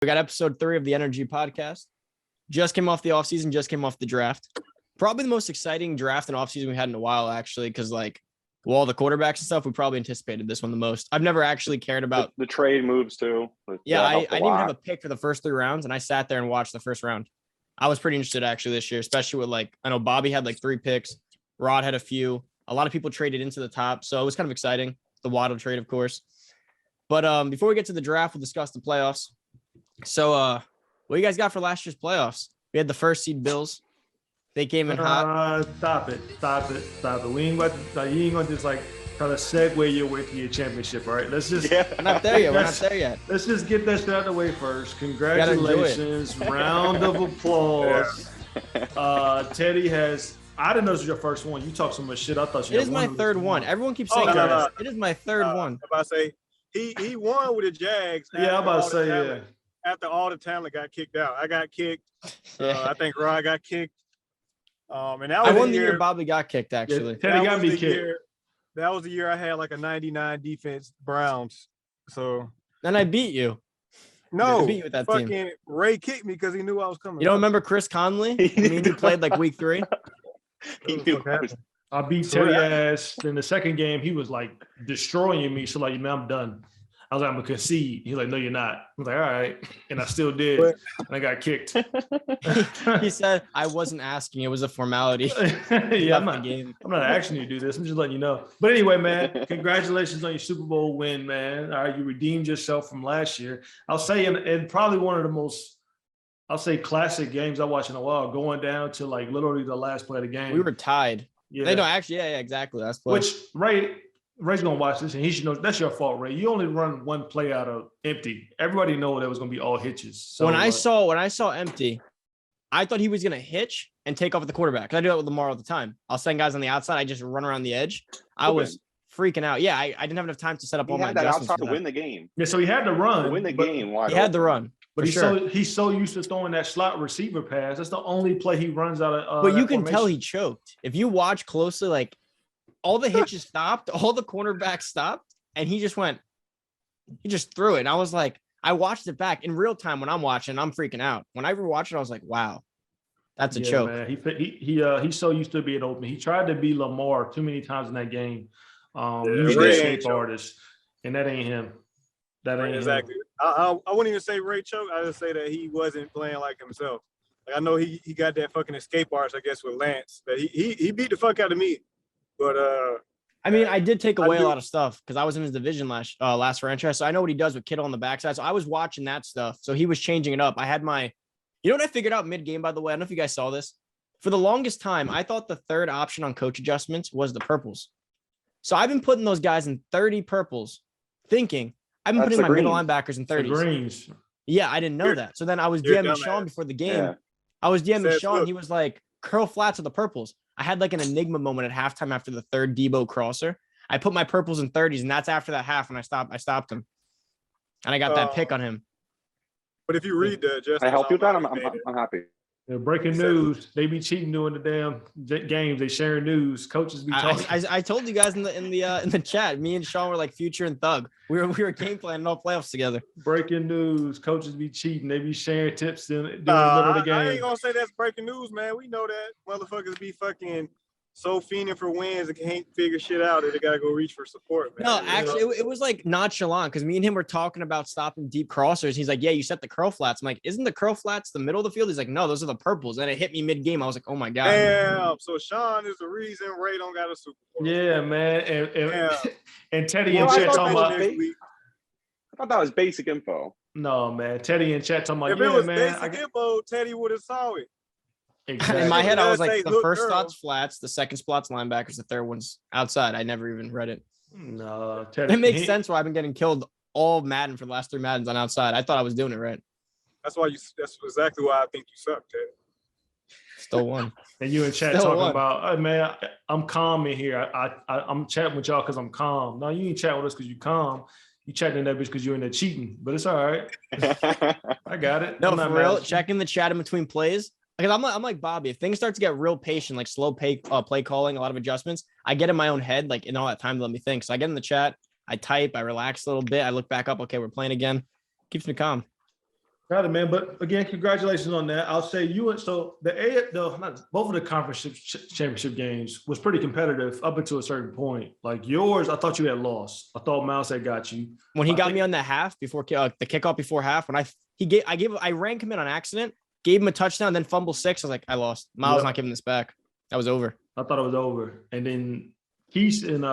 We got episode 3 of the Energy Podcast. Just came off the offseason, just came off the draft. Probably the most exciting draft and offseason we had in a while, actually, because all the quarterbacks and stuff, we probably anticipated this one the most. I've never actually cared about the trade moves too. Yeah, I didn't even have a pick for the first 3 rounds, and I sat there and watched the first round. I was pretty interested actually this year, especially with I know Bobby had 3 picks, Rod had a few. A lot of people traded into the top, so it was kind of exciting. The Waddle trade, of course. But before we get to the draft, we'll discuss the playoffs. So, what you guys got for last year's playoffs? We had the first seed Bills. They came in hot. Stop it. We ain't going to you ain't gonna just try to segue your way to your championship, all right? Let's just We're not there yet. Let's just get that shit out of the way first. Congratulations. Round of applause. Teddy has I didn't know this was your first one. You talk so much shit. I thought you It is my third one. Everyone keeps saying it is my third one. I'm about to say he won with the Jags. Yeah, I'm about to say yeah. After all the talent got kicked out. I got kicked. I think Rod got kicked. And that was I won the year Bobby got kicked, actually. Yeah, Teddy got me kicked. That was the year I had a 99 defense Browns. So then I beat you. No, I beat you with that fucking team. Ray kicked me because he knew I was coming. You don't remember Chris Conley? He played week 3. He knew I beat Teddy ass. In the second game, he was destroying me. So man, I'm done. I was like, I'm gonna concede. He's like, no, you're not. I was like, all right. And I still did. And I got kicked. He said, I wasn't asking. It was a formality. Yeah, I'm not asking you to do this. I'm just letting you know. But anyway, man, congratulations on your Super Bowl win, man. All right, you redeemed yourself from last year. I'll say, and probably one of the most, classic games I watched in a while, going down to literally the last play of the game. We were tied. Yeah. No, actually, yeah, exactly. Last play. Which, Ray's gonna watch this and he should know that's your fault, Ray. You only run one play out of empty. Everybody know that was gonna be all hitches. So when I saw empty, I thought he was gonna hitch and take off at the quarterback. I do that with Lamar all the time. I'll send guys on the outside. I just run around the edge. I was freaking out. Yeah, I didn't have enough time to set up all my adjustments outside to win the game. Yeah, so he had to run. To win the game. He had the run. But he's so used to throwing that slot receiver pass. That's the only play he runs out of. But you can tell he choked. If you watch closely, all the hitches stopped, all the cornerbacks stopped, and he just threw it. And I was I watched it back in real time when I'm watching, I'm freaking out. When I rewatched it, I was like, wow, that's a choke. Man. He's so used to being open. He tried to be Lamar too many times in that game. He's an escape artist, and that ain't him. That ain't exactly. him. I wouldn't even say Ray choke. I just say that he wasn't playing like himself. I know he got that fucking escape artist, I guess, with Lance. But he beat the fuck out of me. But I did take away a lot of stuff because I was in his division last franchise, so I know what he does with Kittle on the backside. So I was watching that stuff. So he was changing it up. I had you know what I figured out mid-game, by the way? I don't know if you guys saw this. For the longest time, I thought the third option on coach adjustments was the purples. So I've been putting those guys in 30 purples, thinking I've been putting my middle linebackers in 30s. Greens. Yeah, I didn't know that. So then I was DMing Sean before the game. Yeah. I was DMing Sean. He was like, curl flats with the purples. I had an enigma moment at halftime after the third Debo crosser. I put my purples in 30s, and that's after that half when I stopped him. And I got that pick on him. But if you read the just I help you with that, I'm happy. Breaking news. They be cheating during the damn games. They sharing news. Coaches be talking. I told you guys in the chat. Me and Sean were Future and Thug. We were game planning all playoffs together. Breaking news. Coaches be cheating. They be sharing tips during the middle of the game. I ain't gonna say that's breaking news, man. We know that motherfuckers be fucking so fiending for wins and can't figure shit out that they gotta go reach for support, man. No, actually, it was nonchalant because me and him were talking about stopping deep crossers. He's like, yeah, you set the curl flats. I'm like, isn't the curl flats the middle of the field? He's like, no, those are the purples. And it hit me mid-game. I was like, oh my God. Damn. So Sean is the reason Ray don't got a Super Bowl. Yeah, man. And Teddy and Chet talking about. I thought that was basic info. No, man. Teddy and Chet talking about. If it was basic info, Teddy would have saw it. Exactly. In my head, I was like, the first spot's flats, the second spot's linebackers, the third one's outside. I never even read it. No, Teddy, it makes sense why I've been getting killed all Madden for the last 3 Maddens on outside. I thought I was doing it right. That's exactly why I think you suck, Teddy. Still won. And you and Chat talking about, hey, man, I'm calm in here. I'm chatting with y'all because I'm calm. No, you ain't chatting with us because you calm. You chatting in that bitch because you're in there cheating. But it's all right. I got it. No, for real. Checking the chat in between plays. Because I'm like Bobby. If things start to get real patient, slow play calling, a lot of adjustments, I get in my own head, in all that time to let me think. So I get in the chat, I type, I relax a little bit, I look back up. Okay, we're playing again. Keeps me calm. Got it, man. But again, congratulations on that. I'll say you went so both of the conference championship games was pretty competitive up until a certain point. Like yours, I thought you had lost. I thought Miles had got you. When he got me on the half before the kickoff before half, when I ran him in on accident, gave him a touchdown, then fumble 6. I was like, I lost. Miles not giving this back. That was over. I thought it was over. And then Keith and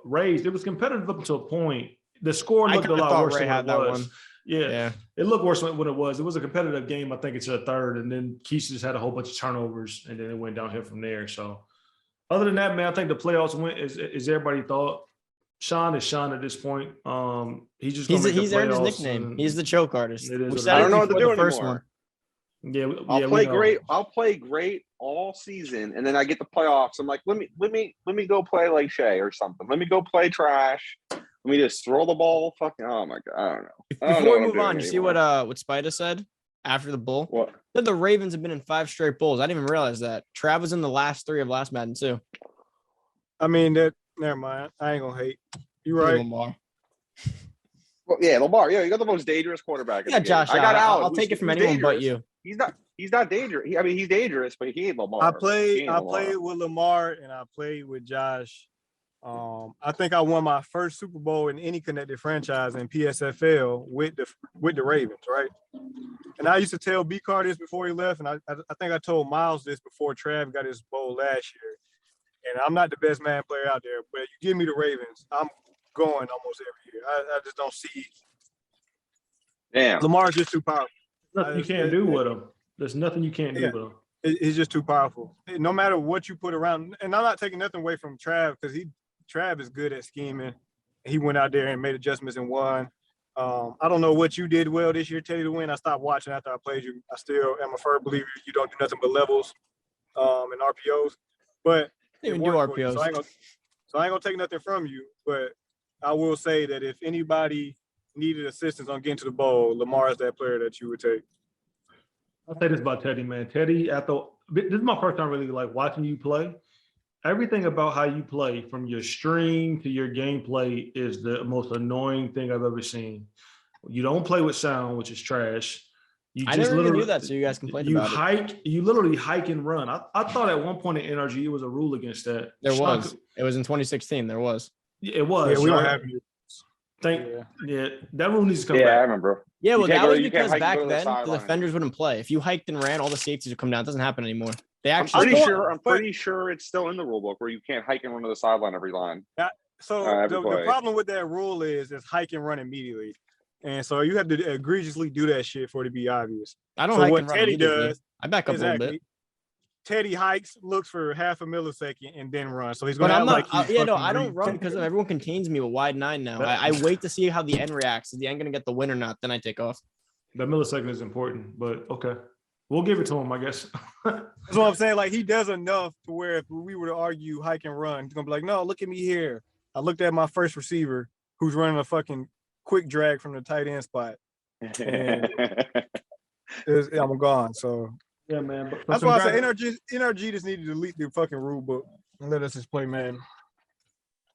Rays, it was competitive up until a point. The score looked a lot worse than what it was. Yeah, it looked worse than what it was. It was a competitive game, I think, until the third, and then Keith just had a whole bunch of turnovers, and then it went downhill from there. So, other than that, man, I think the playoffs went as everybody thought. Sean is Sean at this point. He's earned his nickname. He's the choke artist. I don't know what to do anymore. Yeah, I'll play great. I'll play great all season, and then I get the playoffs. I'm like, let me go play like Shea or something. Let me go play trash. Let me just throw the ball. Fucking, oh my god, I don't know. Before we move on, you see what Spida said after the bull? What? Said the Ravens have been in 5 straight bowls. I didn't even realize that. Trav was in the last 3 of last Madden too. I mean that. Never mind. I ain't gonna hate. You right. Lamar. Well, yeah, Lamar. Yeah, you got the most dangerous quarterback. Yeah, Josh. I got Allen. I'll take it from anyone but you. He's not dangerous. He's dangerous, but he ain't Lamar. I played with Lamar and I played with Josh. I think I won my first Super Bowl in any connected franchise in PSFL with the Ravens, right? And I used to tell B Car this before he left, and I think I told Miles this before Trav got his bowl last year. And I'm not the best man player out there, but you give me the Ravens, I'm going almost every year. I just don't see. Damn, Lamar's just too powerful. Nothing you can't do with him. There's nothing you can't do with him. He's just too powerful. No matter what you put around, and I'm not taking nothing away from Trav because Trav is good at scheming. He went out there and made adjustments and won. I don't know what you did well this year, Teddy, to win. I stopped watching after I played you. I still am a firm believer you don't do nothing but levels and RPOs. But even do RPOs. So I ain't gonna take nothing from you. But I will say that if anybody needed assistance on getting to the bowl, Lamar is that player that you would take. I'll say this about Teddy, man. Teddy, this is my first time really like watching you play. Everything about how you play, from your stream to your gameplay, is the most annoying thing I've ever seen. You don't play with sound, which is trash. I never even knew that, so you guys complained about it. You literally hike and run. I thought at one point in NRG it was a rule against that. There was. It was in 2016. There was. It was. Yeah, we don't have you. That rule needs to come back. Yeah, I remember. Yeah, well, that was because back then the defenders wouldn't play. If you hiked and ran, all the safeties would come down. It doesn't happen anymore. I'm pretty sure it's still in the rule book where you can't hike and run to the sideline every line. So the problem with that rule is hike and run immediately. And so you have to egregiously do that shit for it to be obvious. I don't hike and run immediately. I back up a little bit. Teddy hikes, looks for half a millisecond, and then runs. So he's going to I don't run because everyone contains me with wide 9 now. I wait to see how the end reacts. Is the end going to get the win or not? Then I take off. The millisecond is important, but okay. We'll give it to him, I guess. That's what I'm saying. Like, he does enough to where if we were to argue hike and run, he's going to be like, no, look at me here. I looked at my first receiver who's running a fucking quick drag from the tight end spot. And I'm gone. So, yeah, man. That's why I say NRG just needed to delete the fucking rule book and let us just play, man.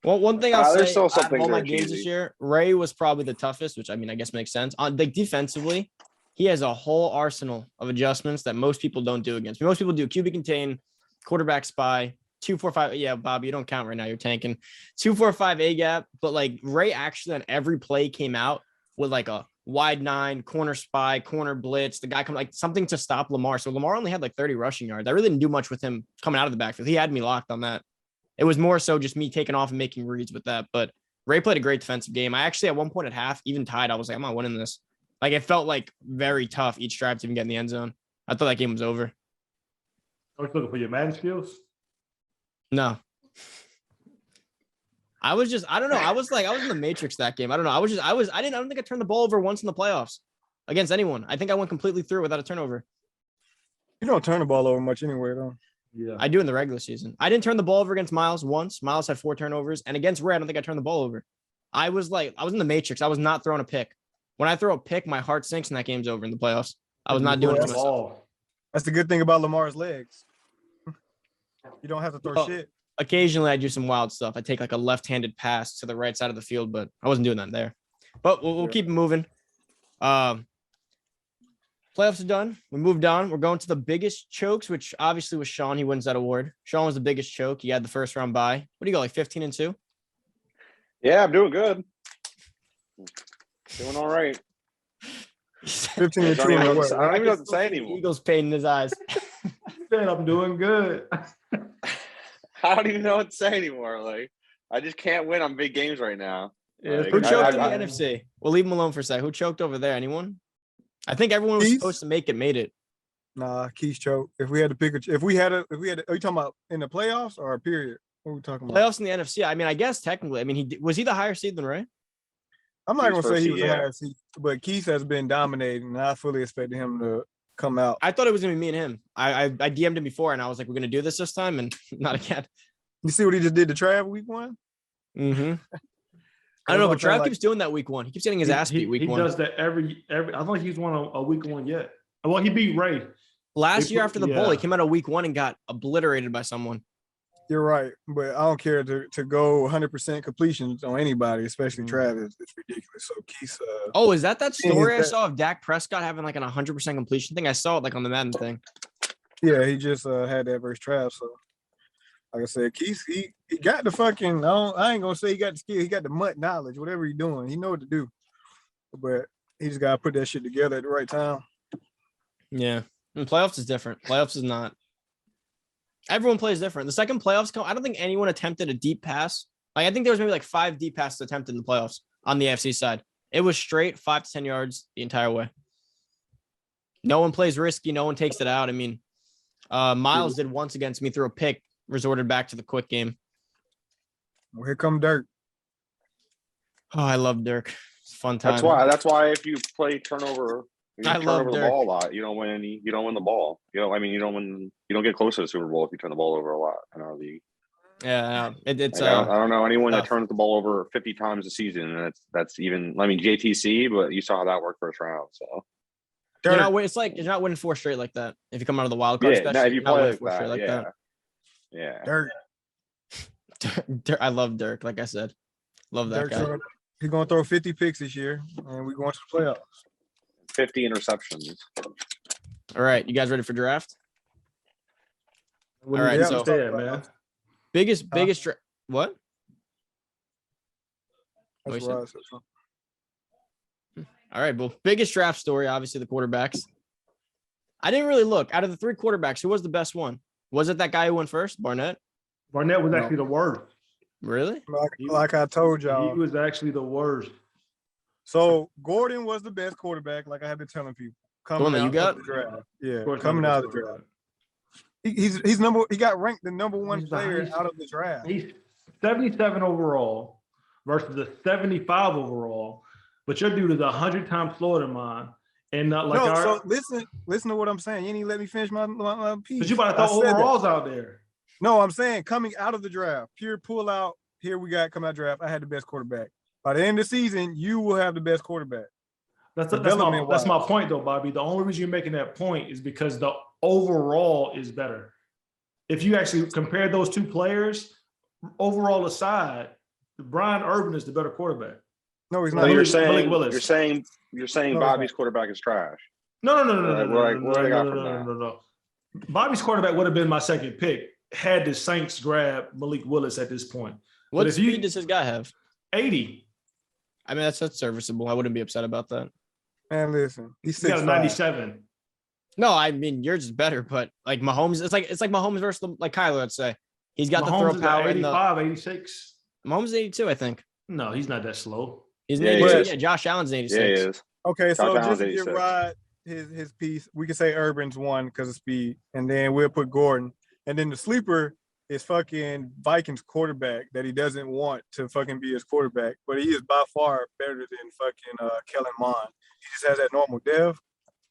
Well, one thing I'll say, out of all my games this year, Ray was probably the toughest, which I mean, I guess makes sense. On like defensively, he has a whole arsenal of adjustments that most people don't do against me. Most people do QB contain, quarterback spy, 2-4-5. Yeah, Bobby, you don't count right now. You're tanking 2-4-5 A gap. But like Ray actually on every play came out with like a wide 9, corner spy, corner blitz. The guy come like something to stop Lamar. So Lamar only had like 30 rushing yards. I really didn't do much with him coming out of the backfield. He had me locked on that. It was more so just me taking off and making reads with that. But Ray played a great defensive game. I actually at one point at half, even tied, I was like, I'm not winning this. Like, it felt like very tough each drive to even get in the end zone. I thought that game was over. Are you looking for your Madden skills? No. I don't know. I was in the Matrix that game. I don't know. I don't think I turned the ball over once in the playoffs against anyone. I think I went completely through without a turnover. You don't turn the ball over much anyway, though. Yeah. I do in the regular season. I didn't turn the ball over against Miles once. Miles had 4 turnovers. And against Ray, I don't think I turned the ball over. I was in the Matrix. I was not throwing a pick. When I throw a pick, my heart sinks and that game's over in the playoffs. I was not doing it to myself. That's the good thing about Lamar's legs. You don't have to throw shit. Occasionally, I do some wild stuff. I take like a left-handed pass to the right side of the field, but I wasn't doing that there. But we'll keep moving. Playoffs are done. We moved on. We're going to the biggest chokes, which obviously was Sean. He wins that award. Sean was the biggest choke. He had the first round bye. What do you got, like 15-2? Yeah, I'm doing good. Doing all right. 15 I and don't 2 even in know the what to West. say- I don't even know what to say anymore. Eagles pain in his eyes. Man, I'm doing good. I don't even know what to say anymore. Like, I just can't win on big games right now. Yeah, Like, Who choked in I- the NFC? We'll leave him alone for a sec. Who choked over there? Anyone? I think everyone was Keith? supposed to make it, made it. Nah, Keith choke. If we had to pick, are you talking about in the playoffs or a period? What are we talking about? Playoffs in the NFC. I mean, I guess technically. I mean, was he the higher seed than Ray? I'm not Keith's gonna say first he was seed, the yeah. highest seed, but Keith has been dominating, and I fully expected him to come out. I thought it was gonna be me and him. I DM'd him before, and I was like, "We're gonna do this time," and not again. You see what he just did to Trav week 1? Mm-hmm. I don't know, but saying, Trav like- keeps doing that week 1. He keeps getting his ass beat week he 1. does that every. I don't think he's won a week 1 yet. Well, he beat Ray. Last They year put- after the bowl, he yeah. came out of week 1 and got obliterated by someone. You're right, but I don't care to go 100% completions on anybody, especially Travis. It's ridiculous. So Keith, Oh, is that story I that- saw of Dak Prescott having like an 100% completion thing? I saw it like on the Madden thing. yeah, he just had that versus Trav. So, like I said, Keith, he got the fucking. I ain't gonna say he got the skill. He got the mutt knowledge. Whatever he's doing, he know what to do. But he just gotta put that shit together at the right time. Yeah. And playoffs is different. Playoffs is not. Everyone plays different. The second playoffs come, I don't think anyone attempted a deep pass. Like, I think there was maybe like 5 deep passes attempted in the playoffs on the AFC side. It was straight 5 to 10 yards the entire way. No one plays risky. No one takes it out. I mean, Miles did once against me through a pick, resorted back to the quick game. Well, here come Dirk. Oh, I love Dirk. It's a fun time. That's why if you play turnover, you I turn love over the Dirk. ball a lot. You don't win the ball. You don't get close to the Super Bowl if you turn the ball over a lot in our league. Yeah, it's Like, I don't know anyone tough. that turns the ball over 50 times a season, and that's even. I mean, JTC, but you saw how that worked first round. So you're Dirk. not. It's like you're not winning 4 straight like that. If you come out of the wild card, yeah, especially, no, if you you're not play winning like 4 straight that, like yeah. Dirk. that. I love Dirk. Like I said, love that Dirk's guy. he's gonna throw 50 picks this year, and we're going to the playoffs. 50 interceptions. All right, you guys ready for draft? All right, right, so- so man. Biggest what? That's What you what I said. All right, well, biggest draft story, obviously the quarterbacks. I didn't really look. Out of the 3 quarterbacks, who was the best one? Was it that guy who went first, Barnett? Barnett was No. actually the worst. Really? Like I told y'all. He was actually the worst. So Gordon was the best quarterback, like I have been telling people. Coming one that you out got? of the draft. Yeah, Of course, coming out of the draft. He's he got ranked the number 1 He's the player highest- out of the draft. He's 77 overall versus the 75 overall, but your dude is 100 times slower than mine. And not like No, our, so listen to what I'm saying. You didn't even let me finish my piece. but you about I to throw said that. overalls out there. No, I'm saying coming out of the draft, pure pull out. Here we got coming out of the draft. I had the best quarterback. By the end of the season, you will have the best quarterback. That's Development-wise. my point, though, Bobby. The only reason you're making that point is because the overall is better. If you actually compare those 2 players, overall aside, Brian Urban is the better quarterback. No, he's So not. Malik Willis. you're saying No, Bobby's quarterback is trash. No. Where they got from that? No. Bobby's quarterback would have been my second pick had the Saints grab Malik Willis at this point. What if you- speed does this guy have? 80. I mean, that's serviceable. I wouldn't be upset about that. Man, listen. He's He got a 6'5". 97. No, I mean yours is better, but like Mahomes, it's like Mahomes versus like Kyler. Let's say he's got the Mahomes throw is power at and the 85, 86. Mahomes is 82, I think. No, he's not that slow. He's an Yeah, he 82. is. Yeah, Josh Allen's an 86. Yeah, he is. Okay, so Josh just to Allen's give 86. Rod his piece, we can say Urban's 1 because of speed, and then we'll put Gordon. And then the sleeper is fucking Vikings quarterback that he doesn't want to fucking be his quarterback, but he is by far better than fucking Kellen Mond. He just has that normal dev.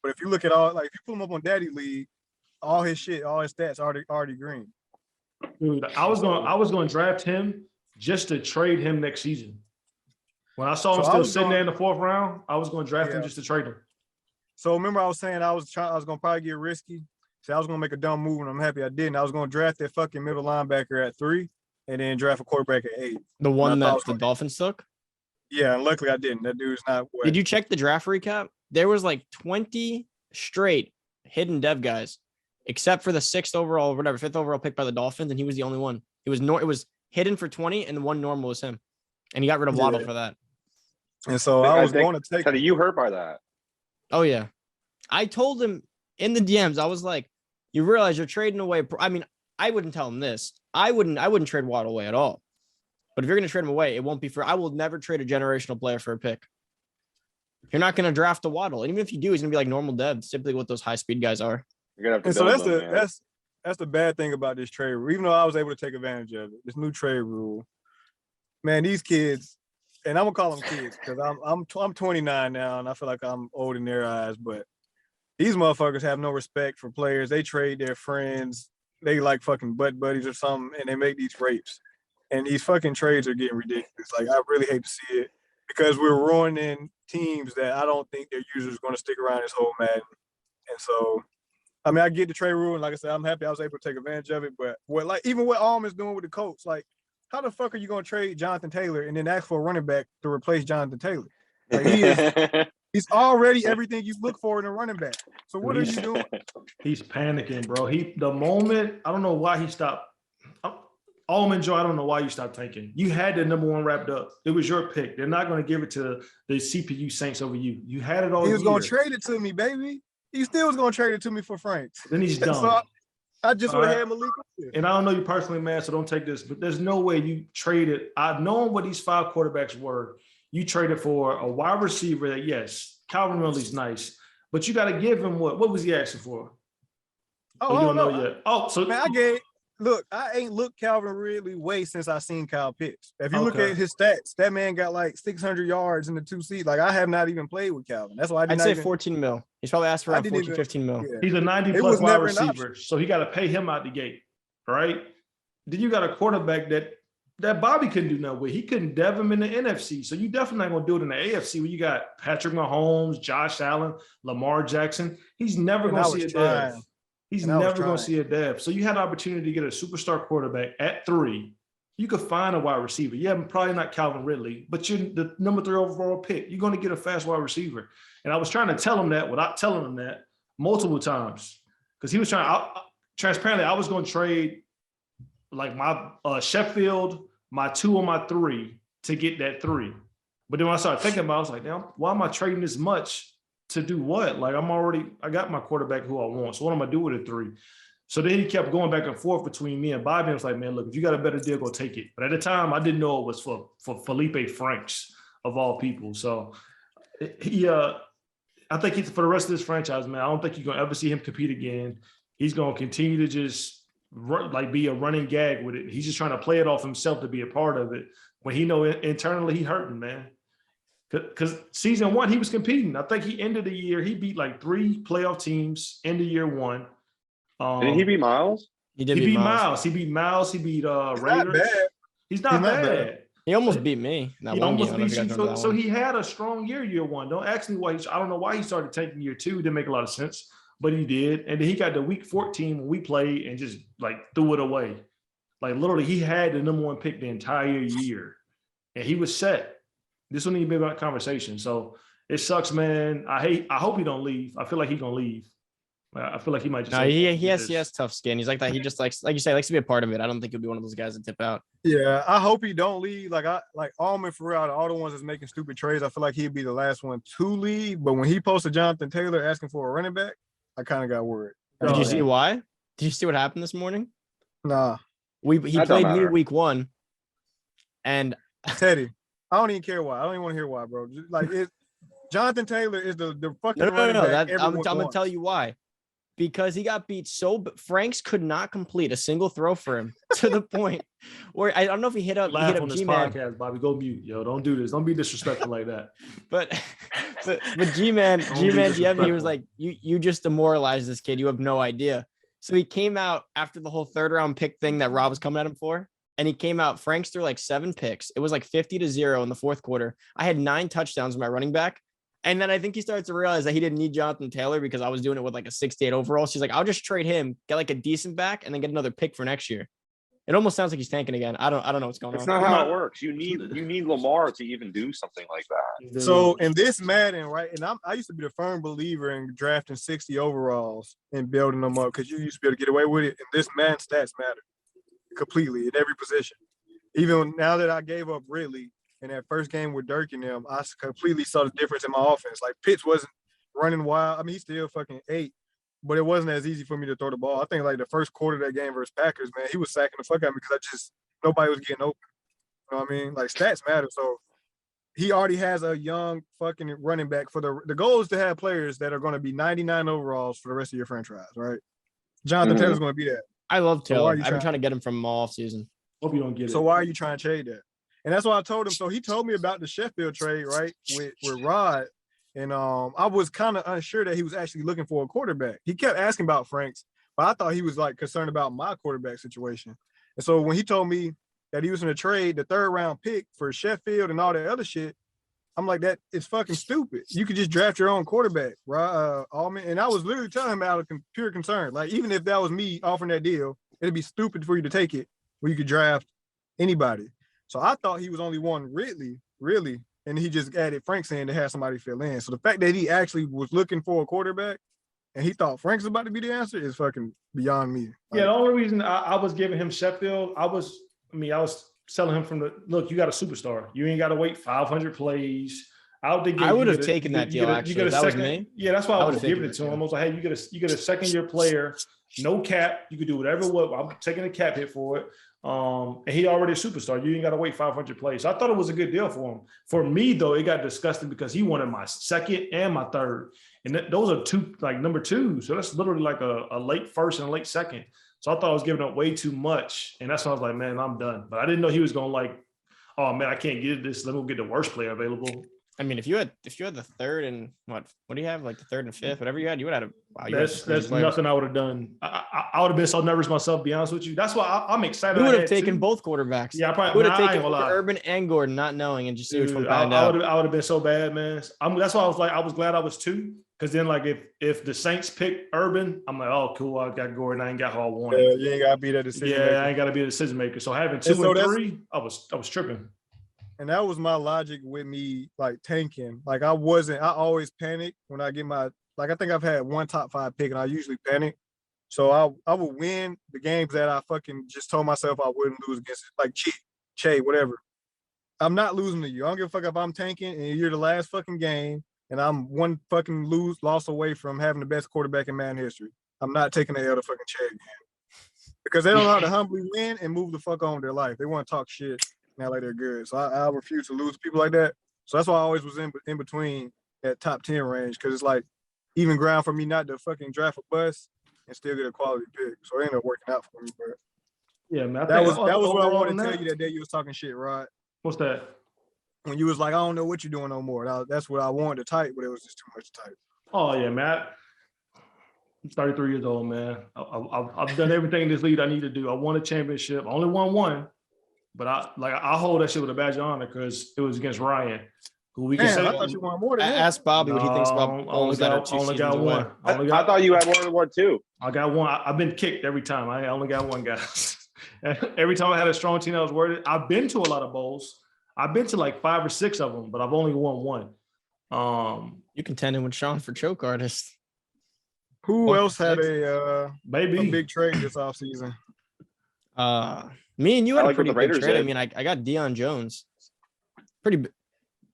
But if you look at all, like if you put him up on Daddy League, all his stats already green. Dude, I was going to draft him just to trade him next season. When I saw him So I still was sitting going- there in the 4th round, I was going to draft him Yeah. just to trade him. So remember I was saying I was gonna probably get risky. So I was gonna make a dumb move, and I'm happy I didn't. I was gonna draft that fucking middle linebacker at 3, and then draft a quarterback at 8. The one I thought that I was the gonna- Dolphins took. Yeah, and luckily I didn't. That dude's not what. Did you check the draft recap? There was like 20 straight hidden dev guys, except for the 6th overall, or whatever, 5th overall pick by the Dolphins, and he was the only one. It was hidden for 20, and the one normal was him, and he got rid of Waddle for that. And so I was going to take. Teddy, you hurt by that? Oh yeah, I told him in the DMs. I was like, "You realize you're trading away." I mean, I wouldn't tell him this. I wouldn't trade Waddle away at all. But if you're going to trade him away, it won't be for. I will never trade a generational player for a pick. You're not going to draft a Waddle, and even if you do, he's going to be like normal dev, simply what those high speed guys are. You're gonna have to. And so build them, that's the bad thing about this trade rule. Even though I was able to take advantage of it, this new trade rule, man, these kids, and I'm gonna call them kids because I'm 29 now, and I feel like I'm old in their eyes. But these motherfuckers have no respect for players. They trade their friends. They like fucking butt buddies or something, and they make these rapes. And these fucking trades are getting ridiculous. Like, I really hate to see it because we're ruining teams that I don't think their users are going to stick around this whole Madden. And so, I mean, I get the trade rule, and like I said, I'm happy I was able to take advantage of it. But even what Almond's doing with the Colts, like, how the fuck are you going to trade Jonathan Taylor and then ask for a running back to replace Jonathan Taylor? Like, he's already everything you look for in a running back. So what are you doing? He's panicking, bro. The moment, I don't know why he stopped. Almond Joe, I don't know why you stopped tanking. You had the number 1 wrapped up. It was your pick. They're not going to give it to the CPU Saints over you. You had it all. He was going to trade it to me, baby. He still was going to trade it to me for Franks. Then he's done. So I just would have had Malik. And I don't know you personally, man, so don't take this, but there's no way you traded. I've known what these 5 quarterbacks were. You traded for a wide receiver that, yes, Calvin Ridley's nice, but you got to give him what? What was he asking for? Oh, you don't know yet. Oh, so man, I ain't looked Calvin Ridley way since I seen Kyle Pitts. If you look at his stats, that man got like 600 yards in the 2 seat. Like, I have not even played with Calvin. That's why I'd say 14 mil. He's probably asked for around 14, 15 mil. Yeah. He's a 90+ wide receiver, so he got to pay him out the gate, right? Then you got a quarterback that Bobby couldn't do nothing with. He couldn't dev him in the NFC, so you definitely not going to do it in the AFC where you got Patrick Mahomes, Josh Allen, Lamar Jackson. He's never going to see a dev. He's never going to see a dev. So you had an opportunity to get a superstar quarterback at 3. You could find a wide receiver. Yeah, probably not Calvin Ridley, but you're the number 3 overall pick. You're going to get a fast wide receiver. And I was trying to tell him that without telling him that multiple times because he was trying. Transparently, I was going to trade like my Sheffield, my 2 and my 3 to get that 3. But then when I started thinking about it, I was like, damn, why am I trading this much? To do what? Like, I got my quarterback who I want. So what am I doing with a 3? So then he kept going back and forth between me and Bobby. I was like, man, look, if you got a better deal, go take it. But at the time, I didn't know it was for Felipe Franks of all people. So I think for the rest of this franchise, man, I don't think you're going to ever see him compete again. He's going to continue to just be a running gag with it. He's just trying to play it off himself to be a part of it. When he know internally he hurting, man. Because season 1, he was competing. I think he ended the year, he beat like 3 playoff teams in the year 1. Did he beat Miles? He beat Miles. He beat Miles. He beat Raiders. He's not bad. He almost beat me. He almost beat you. So he had a strong year 1. Don't ask me why. I don't know why he started taking year 2. It didn't make a lot of sense, but he did. And then he got to week 14 when we played and just like threw it away. Like, literally, he had the number 1 pick the entire year, and he was set. This wouldn't even be about conversation. So it sucks, man. I hope he don't leave. I feel like he's gonna leave. I feel like he might just. No, he has tough skin. He's like that. He just likes, like you say, likes to be a part of it. I don't think he'll be one of those guys that tip out. Yeah, I hope he don't leave. Like Almond for real, all the ones that's making stupid trades. I feel like he'd be the last one to leave. But when he posted Jonathan Taylor asking for a running back, I kind of got worried. Did you see why? Did you see what happened this morning? Nah. He played me week 1, and Teddy. I don't even care why. I don't even want to hear why, bro. Like, Jonathan Taylor is the fucking running back. I'm gonna tell you why. Because he got beat Franks could not complete a single throw for him to the point where I don't know if he hit up G-Man. Podcast, Bobby, go mute, yo. Don't do this. Don't be disrespectful like that. But G-Man DM, he was like, you just demoralized this kid. You have no idea. So he came out after the whole 3rd round pick thing that Rob was coming at him for. And he came out, Franks threw like 7 picks. It was like 50-0 in the 4th quarter. I had 9 touchdowns with my running back. And then I think he started to realize that he didn't need Jonathan Taylor because I was doing it with like a 68 overall. She's like, I'll just trade him, get like a decent back, and then get another pick for next year. It almost sounds like he's tanking again. I don't know what's going That's on. not how it works. You need Lamar to even do something like that. So in this Madden, right? And I used to be a firm believer in drafting 60 overalls and building them up because you used to be able to get away with it. And this Madden stats matter completely in every position. Even now that I gave up Ridley in that first game with Dirk and them, I completely saw the difference in my offense. Like Pitts wasn't running wild. I mean, he still fucking ate, but it wasn't as easy for me to throw the ball. I think like the first quarter of that game versus Packers, man, he was sacking the fuck out of me because nobody was getting open. You know what I mean? Like stats matter. So he already has a young fucking running back for the goal is to have players that are going to be 99 overalls for the rest of your franchise, right? Jonathan Taylor's going to be that. I love Taylor. So I've been trying to get him from all season. Hope you don't get it. So why are you trying to trade that? And that's why I told him. So he told me about the Sheffield trade, right, with Rod. And I was kind of unsure that he was actually looking for a quarterback. He kept asking about Frank's, but I thought he was like concerned about my quarterback situation. And so when he told me that he was going to trade the 3rd round pick for Sheffield and all that other shit, I'm like, that is fucking stupid. You could just draft your own quarterback, right? And I was literally telling him out of pure concern. Like, even if that was me offering that deal, it'd be stupid for you to take it where you could draft anybody. So I thought he was only one Ridley, really. And he just added Frank's in to have somebody fill in. So the fact that he actually was looking for a quarterback and he thought Frank's about to be the answer is fucking beyond me. Yeah, the only reason I was giving him Sheffield, I was selling him from look, you got a superstar. You ain't got to wait 500 plays. I would have taken that deal, actually. If that was me. Yeah, that's why I was giving it to him. I was like, hey, you get a second-year player, no cap. You could do whatever. I'm taking a cap hit for it. And he already a superstar. You ain't got to wait 500 plays. So I thought it was a good deal for him. For me, though, it got disgusting because he wanted my 2nd and my 3rd. And those are two, like number 2. So that's literally like a late 1st and a late 2nd. So I thought I was giving up way too much. And that's why I was like, man, I'm done. But I didn't know he was going to like, oh, man, I can't get this. Let me get the worst player available. I mean, if you had the 3rd and what do you have? Like the 3rd and 5th, whatever you had, you would have. Wow, that's nothing I would have done. I would have been so nervous myself, to be honest with you. That's why I'm excited. You would have taken both quarterbacks. Yeah, I probably would have taken Urban and Gordon, not knowing, and just see which one panned out. I would have been so bad, man. That's why I was glad I was 2. Because then, like, if the Saints pick Urban, I'm like, oh, cool, I got Gordon. I ain't got all one. Yeah, you ain't got to be that decision maker. I ain't got to be a decision maker. So having 2 and 3, I was tripping. And that was my logic with me, like, tanking. Like, I always panic when I get my, like, I think I've had one top 5 pick, and I usually panic. So I would win the games that I fucking just told myself I wouldn't lose against, like, Che, whatever. I'm not losing to you. I don't give a fuck if I'm tanking and you're the last fucking game, and I'm one fucking loss away from having the best quarterback in Madden history. I'm not taking the L to fucking Che again. Because they don't know how to humbly win and move the fuck on with their life. They want to talk shit now like they're good. So I refuse to lose people like that. So that's why I always was in between that top 10 range, because it's like even ground for me not to fucking draft a bust and still get a quality pick. So it ended up working out for me. But yeah, man. That was what I wanted to tell you that day you was talking shit, Rod. What's that? When you was like, I don't know what you're doing no more. That's what I wanted to type, but it was just too much to type. Oh yeah, man. I'm 33 years old, man. I've done everything in this league I need to do. I won a championship. I only won one, but I hold that shit with a badge of honor because it was against Ryan, who we can say. I thought you won more than that. Ask Bobby what he thinks about only got one. I thought you had more than one too. I got one. I've been kicked every time. I only got one guy. Every time I had a strong team, I was worried. I've been to a lot of bowls. I've been to like 5 or 6 of them, but I've only won one. You contending with Sean for choke artist. Who else had a big trade this offseason? Me and you had a pretty big trade. I mean, I got Deion Jones.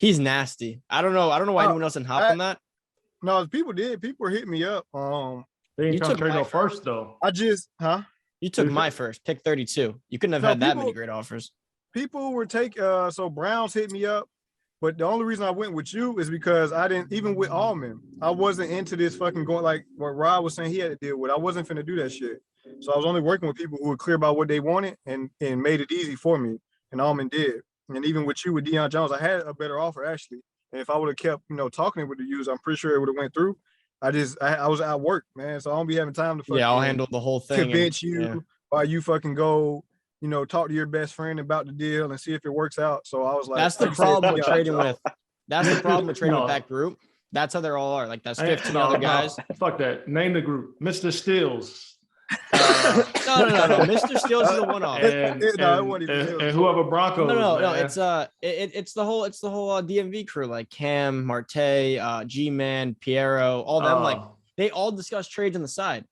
He's nasty. I don't know why anyone else didn't hop on that. No, people did. People were hitting me up. They ain't trying to trade no first though. You took my first, pick 32. You couldn't have had that many great offers. People were so Browns hit me up, but the only reason I went with you is because I didn't, even with Allman, I wasn't into this fucking going like what Rob was saying he had to deal with. I wasn't finna do that shit. So I was only working with people who were clear about what they wanted and made it easy for me. And Allman did. And even with you, with Deion Jones, I had a better offer actually. And if I would have kept, talking with the users, I'm pretty sure it would have went through. I was at work, man. So I don't be having time to fucking I'll handle the whole thing. Convince you while you fucking go, talk to your best friend about the deal and see if it works out. So I was like, that's the problem with trading with. That's the problem with trading with that group. That's how they all are. Like that's 15 other guys. Fuck that. Name the group. Mr. Stills. No. Mr. Steals is a one-off. and, No, it wasn't even him. and whoever Broncos. No. man. It's the whole DMV crew, like Cam, Marte, G-Man, Piero, all them. Like they all discuss trades on the side.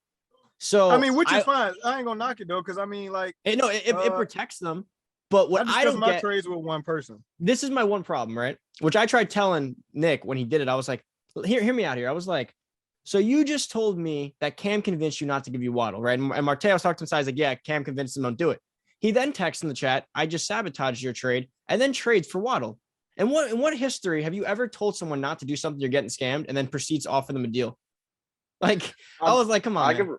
So I mean, which is fine. I ain't gonna knock it though, because I mean, like, it protects them. But what I don't my get, trades with one person. this is my one problem, right? Which I tried telling Nick when he did it. I was like, hear me out here. I was like, so you just told me that Cam convinced you not to give you Waddle, right? And Marte was talking to him, so I was like, yeah, Cam convinced him, don't do it. He then texts in the chat, I just sabotaged your trade, and then trades for Waddle. And in what history have you ever told someone not to do something, you're getting scammed, and then proceeds to offer them a deal? Like, I was like, come on.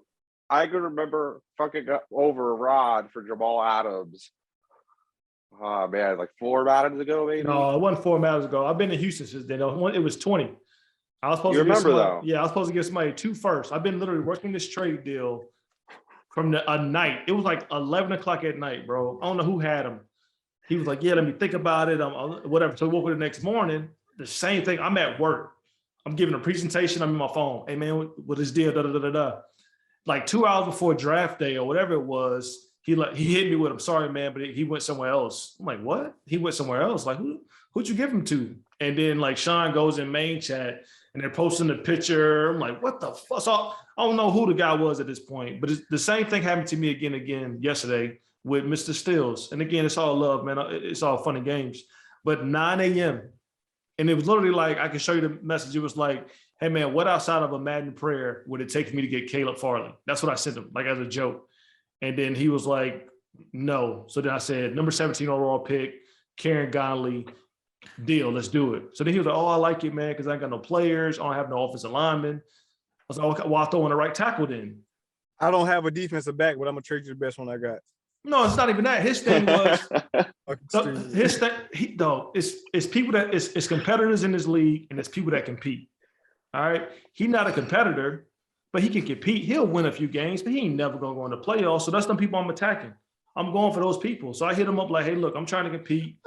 I could remember fucking over Rod for Jamal Adams. Oh man, like 4 battles ago, maybe. No, it wasn't 4 battles ago. I've been in Houston since then. It was 20. I was supposed You to get remember somebody, though? Yeah, I was supposed to get somebody 2 first. I've been literally working this trade deal from a night. It was like 11 o'clock at night, bro. I don't know who had him. He was like, yeah, let me think about it. Whatever. So we woke up the next morning. The same thing. I'm at work. I'm giving a presentation. I'm in my phone. Hey man, what is deal? Da da da da da. Like 2 hours before draft day or whatever it was, he hit me with, I'm sorry, man, but he went somewhere else. I'm like, what? He went somewhere else. Like, who'd you give him to? And then like Sean goes in main chat and they're posting the picture. I'm like, what the fuck? So I don't know who the guy was at this point, but the same thing happened to me again yesterday with Mr. Stills. And again, it's all love, man. It's all fun and games. But 9 a.m. And it was literally like, I can show you the message. It was like, hey man, what outside of a Madden prayer would it take for me to get Caleb Farley? That's what I sent him, like as a joke. And then he was like, no. So then I said, number 17 overall pick, Karen Gonley, deal, let's do it. So then he was like, oh, I like it, man, because I ain't got no players. I don't have no offensive linemen. I was like, okay, well, I'll throw in the right tackle then. I don't have a defensive back, but I'm gonna trade you the best one I got. No, it's not even that. His thing was, his thing, it's people that, it's competitors in this league, and it's people that compete. All right. He's not a competitor, but he can compete. He'll win a few games, but he ain't never going to go in the playoffs. So that's the people I'm attacking. I'm going for those people. So I hit him up like, hey, look, I'm trying to compete.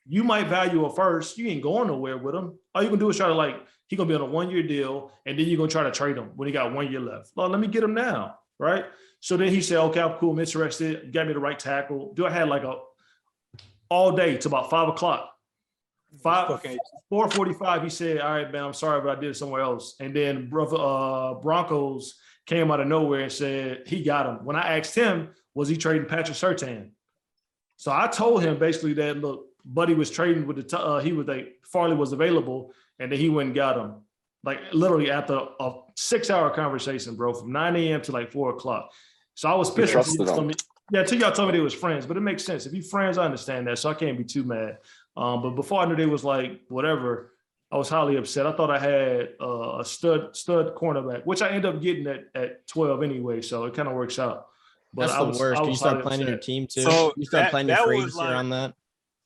You might value a first. You ain't going nowhere with him. All you can do is try to he's going to be on a 1-year deal, and then you're going to try to trade him when he got 1 year left. Well, let me get him now. Right. So then he said, okay, I'm cool. I'm interested. You got me the right tackle. I had all day to about 5 o'clock. 4:45, he said, all right, man, I'm sorry, but I did it somewhere else. And then Broncos came out of nowhere and said he got him. When I asked him, was he trading Patrick Surtain? So I told him basically that, look, Buddy was trading with Farley was available, and then he went and got him. Like literally after a 6-hour conversation, bro, from 9 a.m. to 4 o'clock. So I was pissed. Until y'all told me they was friends, but it makes sense. If you friends, I understand that, so I can't be too mad. But before I knew they was whatever, I was highly upset. I thought I had a stud cornerback, which I ended up getting at 12 anyway, so it kind of works out. But that's the worst. You start planning your team too. So you start planning your free around that.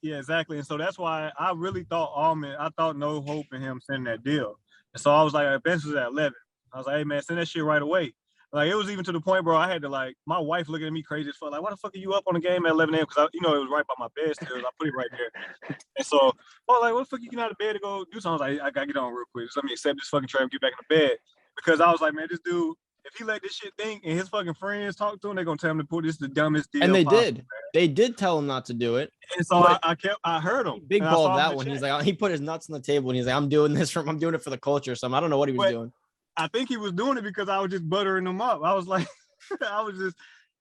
Yeah, exactly. And so that's why I really thought I thought no hope in him sending that deal. And so I was like, bench was at 11. I was like, hey man, send that shit right away. Like, it was even to the point, bro, I had to my wife looking at me crazy as fuck. Like, why the fuck are you up on the game at 11 a.m.? Because, it was right by my bed still. I put it right there. And so, I was like, what the fuck you get out of bed to go do something? I was like, I got to get on real quick. Just let me accept this fucking trade and get back in the bed. Because I was like, man, this dude, if he let this shit think and his fucking friends talk to him, they're going to tell him to put this the dumbest deal. And they possible, did. Man. They did tell him not to do it. And so I heard him. Big ball that one. He's like, he put his nuts on the table and he's like, I'm doing it for the culture or something. I don't know what he was doing. I think he was doing it because I was just buttering him up. I was like,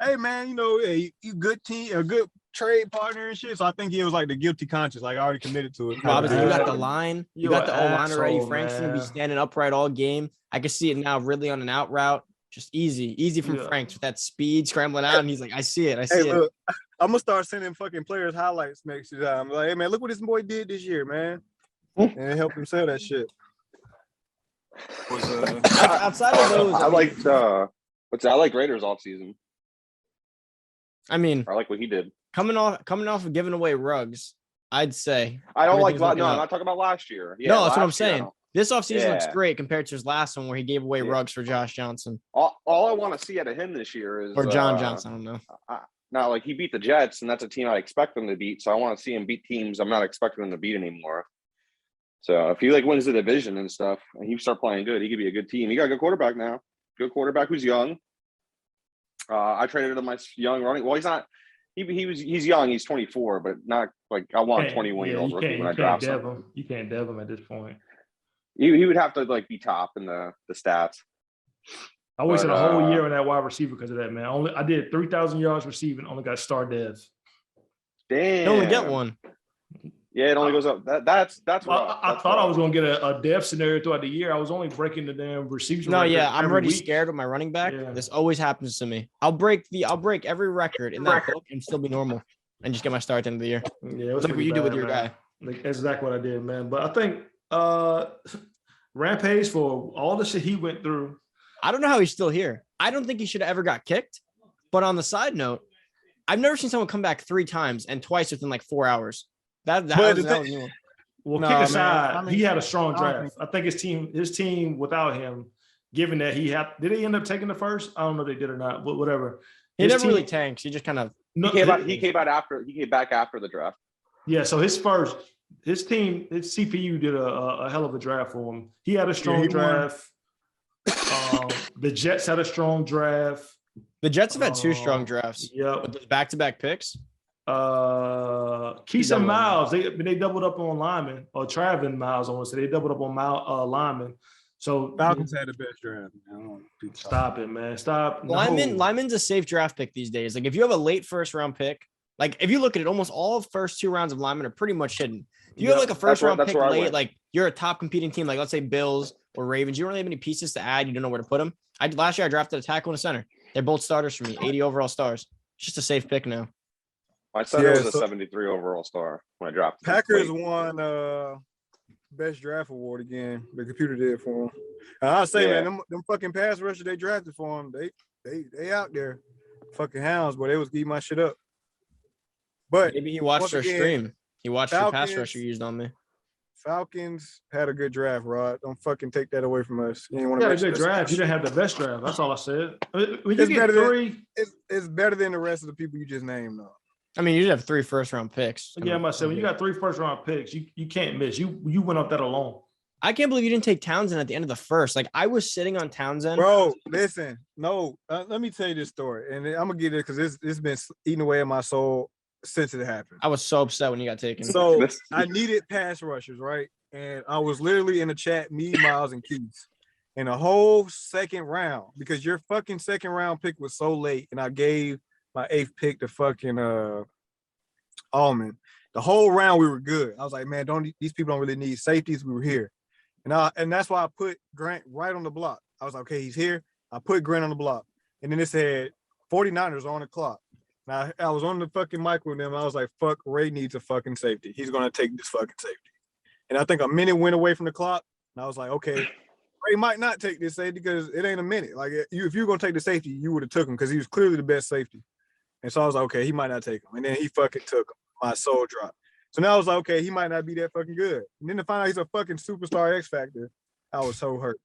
hey man, you good team, a good trade partner and shit. So I think he was like the guilty conscience, I already committed to it. Rob, you got the line, you got the O-line already. Frank's gonna be standing upright all game. I can see it now, really on an out route, just easy from Franks with that speed scrambling out, and he's like, I see it. Look, I'm gonna start sending fucking players highlights next time. I'm like, hey man, look what this boy did this year, man, and help him sell that shit. Outside of those, I like Raiders offseason. I mean, I like what he did. Coming off of giving away Ruggs, I'd say. I don't I'm not talking about last year. Yeah, no, that's what I'm saying. This offseason looks great compared to his last one where he gave away Ruggs for Josh Johnson. All I want to see out of him this year is John Johnson. I don't know. Now, he beat the Jets, and that's a team I expect them to beat. So I want to see him beat teams I'm not expecting them to beat anymore. So if he wins the division and stuff, and he start playing good, he could be a good team. He got a good quarterback now. Good quarterback who's young. I traded him my young running. Well, he's not. He's young. He's 24, but not like I want a 21-year-old rookie when I draft him. You can't dev him at this point. He would have to like be top in the stats. I wasted a whole year on that wide receiver because of that, man. I did 3,000 yards receiving, only got star dev. Damn. You only get one. Yeah, it only goes up. That's well, I thought I was going to get a dev scenario throughout the year. I was only breaking the damn receiving. No, yeah, I'm already scared with my running back. Yeah. This always happens to me. I'll break every record in that book and still be normal and just get my start at the end of the year. Yeah, it was like what you do with your guy. Like, that's exactly what I did, man. But I think Rampage, for all the shit he went through, I don't know how he's still here. I don't think he should have ever got kicked. But on the side note, I've never seen someone come back 3 times and twice within like 4 hours. That was new. Well, kick aside, he had a strong draft. I think his team without him, given that did he end up taking the first? I don't know if they did or not, but whatever. He never really tanks. He just kind of he came back after the draft. Yeah, so his CPU did a hell of a draft for him. He had a strong draft. The Jets had a strong draft. The Jets have had 2 strong drafts. Yeah, with those back-to-back picks. Keith and Miles, they doubled up on linemen, or Travis and Miles, I want to say they doubled up on linemen. So Falcons had the best draft. Stop it, man. Stop. Lineman's a safe draft pick these days. Like if you have a late first round pick, like if you look at it, almost all first 2 rounds of linemen are pretty much hidden. If you have like a first round pick late, like you're a top competing team, like let's say Bills or Ravens, you don't really have any pieces to add. You don't know where to put them. Last year I drafted a tackle and a center. They're both starters for me, 80 overall stars. It's just a safe pick now. My center was a 73 overall star when I dropped. Packers won best draft award again. The computer did for them. And I say, man, them fucking pass rushers they drafted for them, they out there, fucking hounds, but they was getting my shit up. But maybe he watched our stream. He watched the pass rusher used on me. Falcons had a good draft, Rod. Don't fucking take that away from us. You had a good draft. You didn't have the best draft. That's all I said. When you get 3, it's better than the rest of the people you just named, though. I mean, you did have 3 first round picks. Yeah, I must say, when you got 3 first round picks, you can't miss. You went up that alone. I can't believe you didn't take Townsend at the end of the first. Like I was sitting on Townsend. Bro, listen, no, let me tell you this story, and I'm gonna get it because it's been eating away at my soul since it happened. I was so upset when you got taken. So I needed pass rushers, right? And I was literally in the chat, me, Miles, and Keith, in a whole second round because your fucking second round pick was so late, and I gave my 8th pick to fucking Allman. The whole round we were good. I was like, man, these people don't really need safeties. We were here. And that's why I put Grant right on the block. I was like, okay, he's here. I put Grant on the block. And then it said 49ers on the clock. Now I was on the fucking mic with them. I was like, fuck, Ray needs a fucking safety. He's gonna take this fucking safety. And I think a minute went away from the clock. And I was like, okay, Ray might not take this safety because it ain't a minute. Like if you were gonna take the safety, you would have took him because he was clearly the best safety. And so I was like, okay, he might not take him. And then he fucking took him. My soul dropped. So now I was like, okay, he might not be that fucking good. And then to find out he's a fucking superstar X Factor, I was so hurt.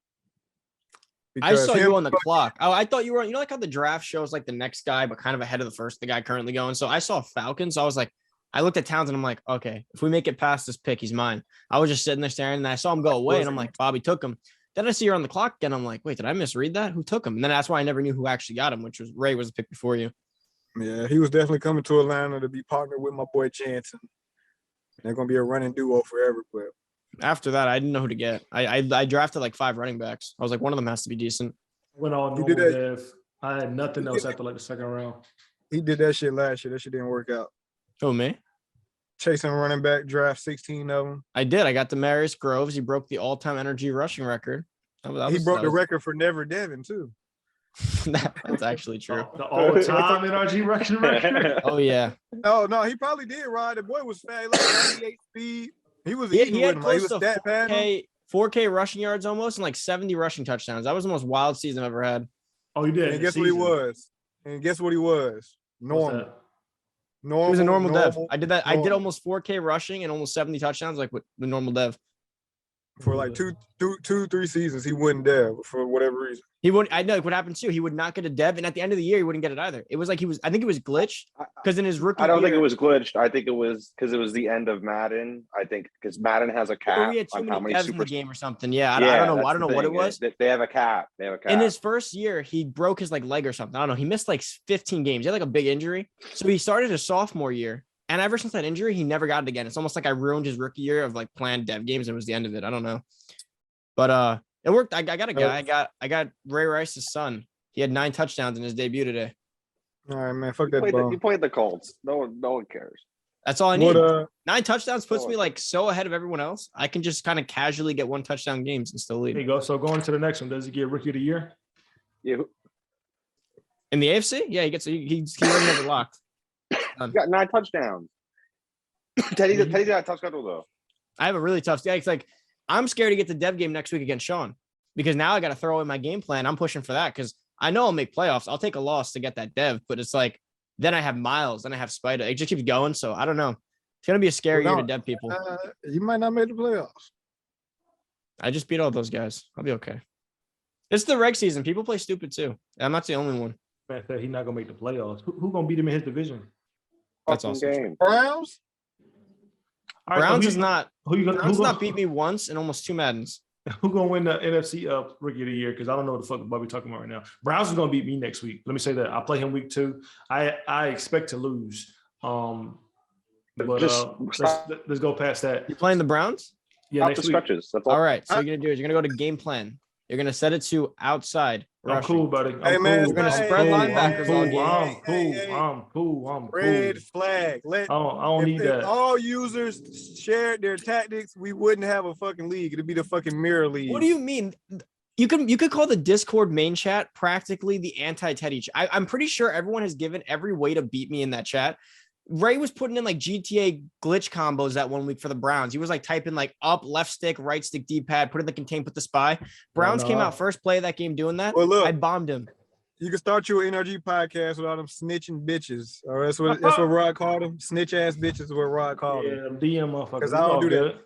I saw you on the clock. Oh, I thought you were, like how the draft shows like the next guy, but kind of ahead of the guy currently going. So I saw Falcons. So I was like, I looked at Townsend. I'm like, okay, if we make it past this pick, he's mine. I was just sitting there staring and I saw him go away and I'm like, Bobby took him. Then I see you're on the clock again. I'm like, wait, did I misread that? Who took him? And then that's why I never knew who actually got him, which was Ray was the pick before you. Yeah, he was definitely coming to Atlanta to be partnered with my boy Jansen. They're gonna be a running duo forever. But after that, I didn't know who to get. I drafted like 5 running backs. I was like, one of them has to be decent. Went all normal dev. I had nothing else after like the second round. He did that shit last year. That shit didn't work out. Oh, me? Chasing running back, draft 16 of them. I did. I got Demarius Groves. He broke the all-time energy rushing record. He broke the record for Never Devin too. That's actually true. The all-time NRG rushing record. Oh yeah. No, he probably did. Rod, the boy was fast, like 98 speed. He was he eating had with him. close He was to stat padding. 4K rushing yards almost and like 70 rushing touchdowns. That was the most wild season I've ever had. Oh, he did. And guess what he was? Normal. Normal. He was a normal dev. I did that. Normal. I did almost 4K rushing and almost 70 touchdowns, like with the normal dev. For like 3 seasons, he wouldn't dev for whatever reason. He wouldn't. I know what happened too. He would not get a dev, and at the end of the year, he wouldn't get it either. It was like he was. I think it was glitched because in his rookie. I don't year, think it was glitched. I think it was because it was the end of Madden. I think because Madden has a cap we had too on many how many devs super in the game or something. Yeah, I don't know. I don't know what it was. They have a cap. They have a cap. In his first year, he broke his like leg or something. I don't know. He missed like 15 games. He had like a big injury. So he started his sophomore year. And ever since that injury, he never got it again. It's almost like I ruined his rookie year of like planned dev games. And it was the end of it. I don't know. But it worked. I got a guy. I got Ray Rice's son. He had 9 touchdowns in his debut today. All right, man. Fuck that. He played the Colts. No one cares. That's all I need. 9 touchdowns puts me like so ahead of everyone else. I can just kind of casually get 1 touchdown games and still lead. There you go. So going to the next one, does he get rookie of the year? Yeah. In the AFC? Yeah, he already has it locked. He got 9 touchdowns. Teddy's got a tough schedule though. I have a really tough. Yeah, it's like I'm scared to get the dev game next week against Sean because now I got to throw in my game plan. I'm pushing for that because I know I'll make playoffs. I'll take a loss to get that dev, but it's like then I have Miles, then I have Spider. It just keeps going. So I don't know. It's gonna be a scary year to dev people. You might not make the playoffs. I just beat all those guys. I'll be okay. It's the reg season. People play stupid too. I'm not the only one. Man said he's not gonna make the playoffs. Who gonna beat him in his division? That's awesome. Game. Browns. Browns is not. Browns not beat me once in almost 2 Maddens. Who gonna win the NFC rookie of the year? Because I don't know what the fuck we're talking about right now. Browns is gonna beat me next week. Let me say that. I play him week 2. I expect to lose. But let's go past that. You playing the Browns? Yeah, next week. Stretches. That's all right. So you're gonna do is you're gonna go to game plan. You're gonna set it to outside. I'm cool, buddy. Hey, man, we're gonna spread linebackers all game. I'm cool. Red flag. I don't need that. If all users shared their tactics, we wouldn't have a fucking league. It'd be the fucking mirror league. What do you mean? You could call the Discord main chat practically the anti-Teddy. I'm pretty sure everyone has given every way to beat me in that chat. Ray was putting in like GTA glitch combos that 1 week for the Browns. He was like typing like up, left stick, right stick, D-pad, put in the contain, put the spy. Browns came out first play of that game doing that. Well, look, I bombed him. You can start your NRG podcast without them snitching bitches. All right, that's what Rod called them. Snitch ass bitches is what Rod called them. DM motherfuckers. Because I don't do that.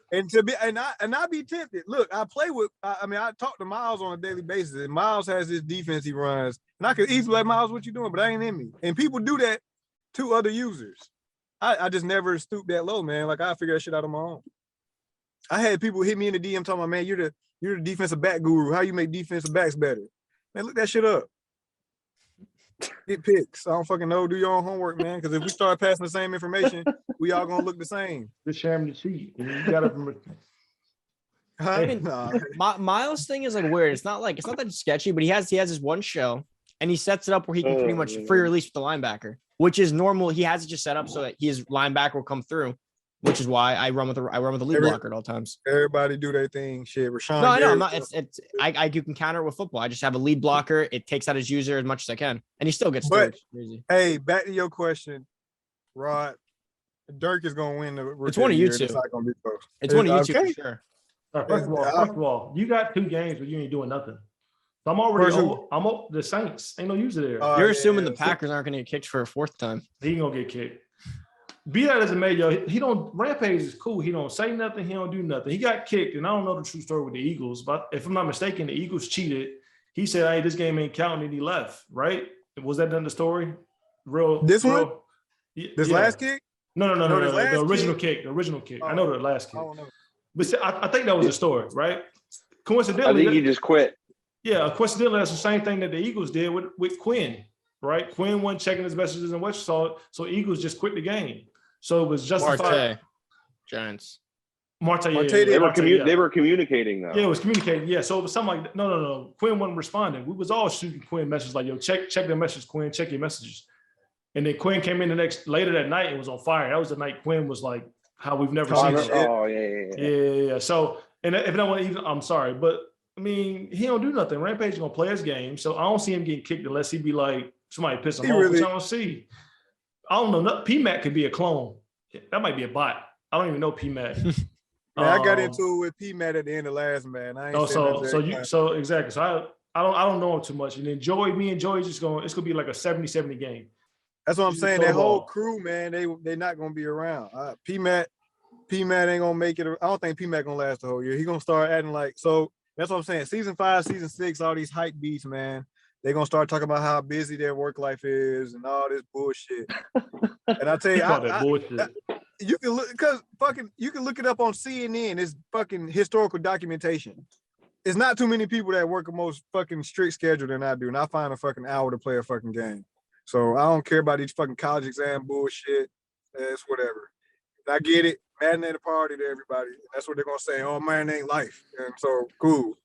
And I be tempted. Look, I play with. I talk to Miles on a daily basis, and Miles has this defense he runs, and I could easily like Miles, what you doing? But I ain't in me. And people do that to other users. I just never stoop that low, man. Like I figure that shit out on my own. I had people hit me in the DM talking about, man, you're the defensive back guru. How you make defensive backs better? Man, look that shit up. Get picks. I don't fucking know. Do your own homework, man. Because if we start passing the same information, we all gonna look the same. Just share them the cheat. You got to. I mean, Miles' thing is like weird. It's not that sketchy, but he has this one show, and he sets it up where he can pretty much free release with the linebacker, which is normal. He has it just set up so that his linebacker will come through, which is why I run with the lead blocker at all times. Everybody do their thing. Shit, Rashawn. No, I know. I'm not. You can counter it with football. I just have a lead blocker. It takes out his user as much as I can, and he still gets storage. Hey, back to your question, Rod. Dirk is gonna win the. It's one of you two. It's not gonna be close. It's one of you two for sure. First of all, you got 2 games where you ain't doing nothing. So I'm already. I'm the Saints. Ain't no user there. You're assuming the Packers aren't gonna get kicked for a 4th time. He ain't gonna get kicked. Be that as it may, yo, he don't. Rampage is cool. He don't say nothing. He don't do nothing. He got kicked, and I don't know the true story with the Eagles, but if I'm not mistaken, the Eagles cheated. He said, "Hey, this game ain't counting," and he left. Right? Was that done the story? This last kick? No. The original kick. The original kick. I know the last kick. But see, I think that was the story, right? Coincidentally, I think he just quit. Yeah, coincidentally, that's the same thing that the Eagles did with Quinn, right? Quinn wasn't checking his messages and what saw it, so Eagles just quit the game. So it was justified. Marte, Giants. Marte, they were communicating though. Yeah, it was communicating. Yeah, so it was something like no. Quinn wasn't responding. We was all shooting Quinn messages like, yo, check the message, Quinn, check your messages. And then Quinn came in later that night and was on fire. That was the night Quinn was like, how we've never seen it. Oh, yeah. Yeah. So, and if I want to even, I'm sorry, but I mean, he don't do nothing. Rampage is gonna play his game, so I don't see him getting kicked unless he be like somebody piss him off, which I don't see. I don't know. P-Mac could be a clone. That might be a bot. I don't even know P-Mac. I got into it with P-Mac at the end of last, man. So exactly. So I don't know him too much. And then me and Joey it's gonna be like a 70-70 game. That's what I'm saying. That whole crew, man, they're not gonna be around. P-Mac, P-Mac ain't gonna make it. I don't think P-Mac gonna last the whole year. He gonna start adding like so. That's what I'm saying. Season 5, season 6, all these hype beats, man. They're gonna start talking about how busy their work life is and all this bullshit. And I tell you, you can look because you can look it up on CNN. It's fucking historical documentation. It's not too many people that work a most fucking strict schedule than I do, and I find a fucking hour to play a fucking game. So I don't care about these fucking college exam bullshit. It's whatever. I get it. Madden ain't a party to everybody. That's what they're gonna say. Oh man, ain't life. And so cool.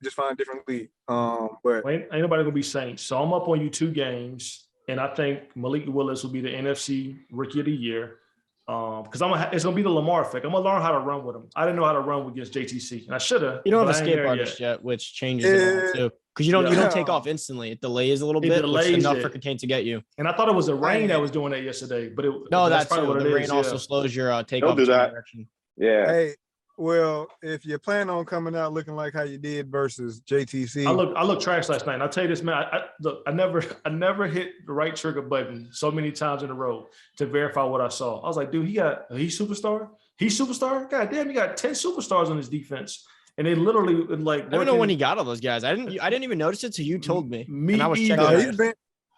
Just find a different league. But ain't nobody gonna be Saints. So I'm up on you 2 games, and I think Malik Willis will be the NFC Rookie of the Year. Because it's gonna be the Lamar effect. I'm gonna learn how to run with him. I didn't know how to run against JTC, and I should have. You don't have escape artist yet, which changes it all too. Because you don't take off instantly. It delays a little bit, which is enough for Contain to get you. And I thought it was the rain that was doing that yesterday, but that's probably what it is. The rain also slows your takeoff direction. Yeah. Hey, well, if you plan on coming out looking like how you did versus JTC, I looked trash last night. And I'll tell you this, man. I never hit the right trigger button so many times in a row to verify what I saw. I was like, dude, he's superstar. He's superstar. God damn, he got 10 superstars on his defense. And they literally like. I don't know when he got all those guys. I didn't even notice it till you told me. And I was checking.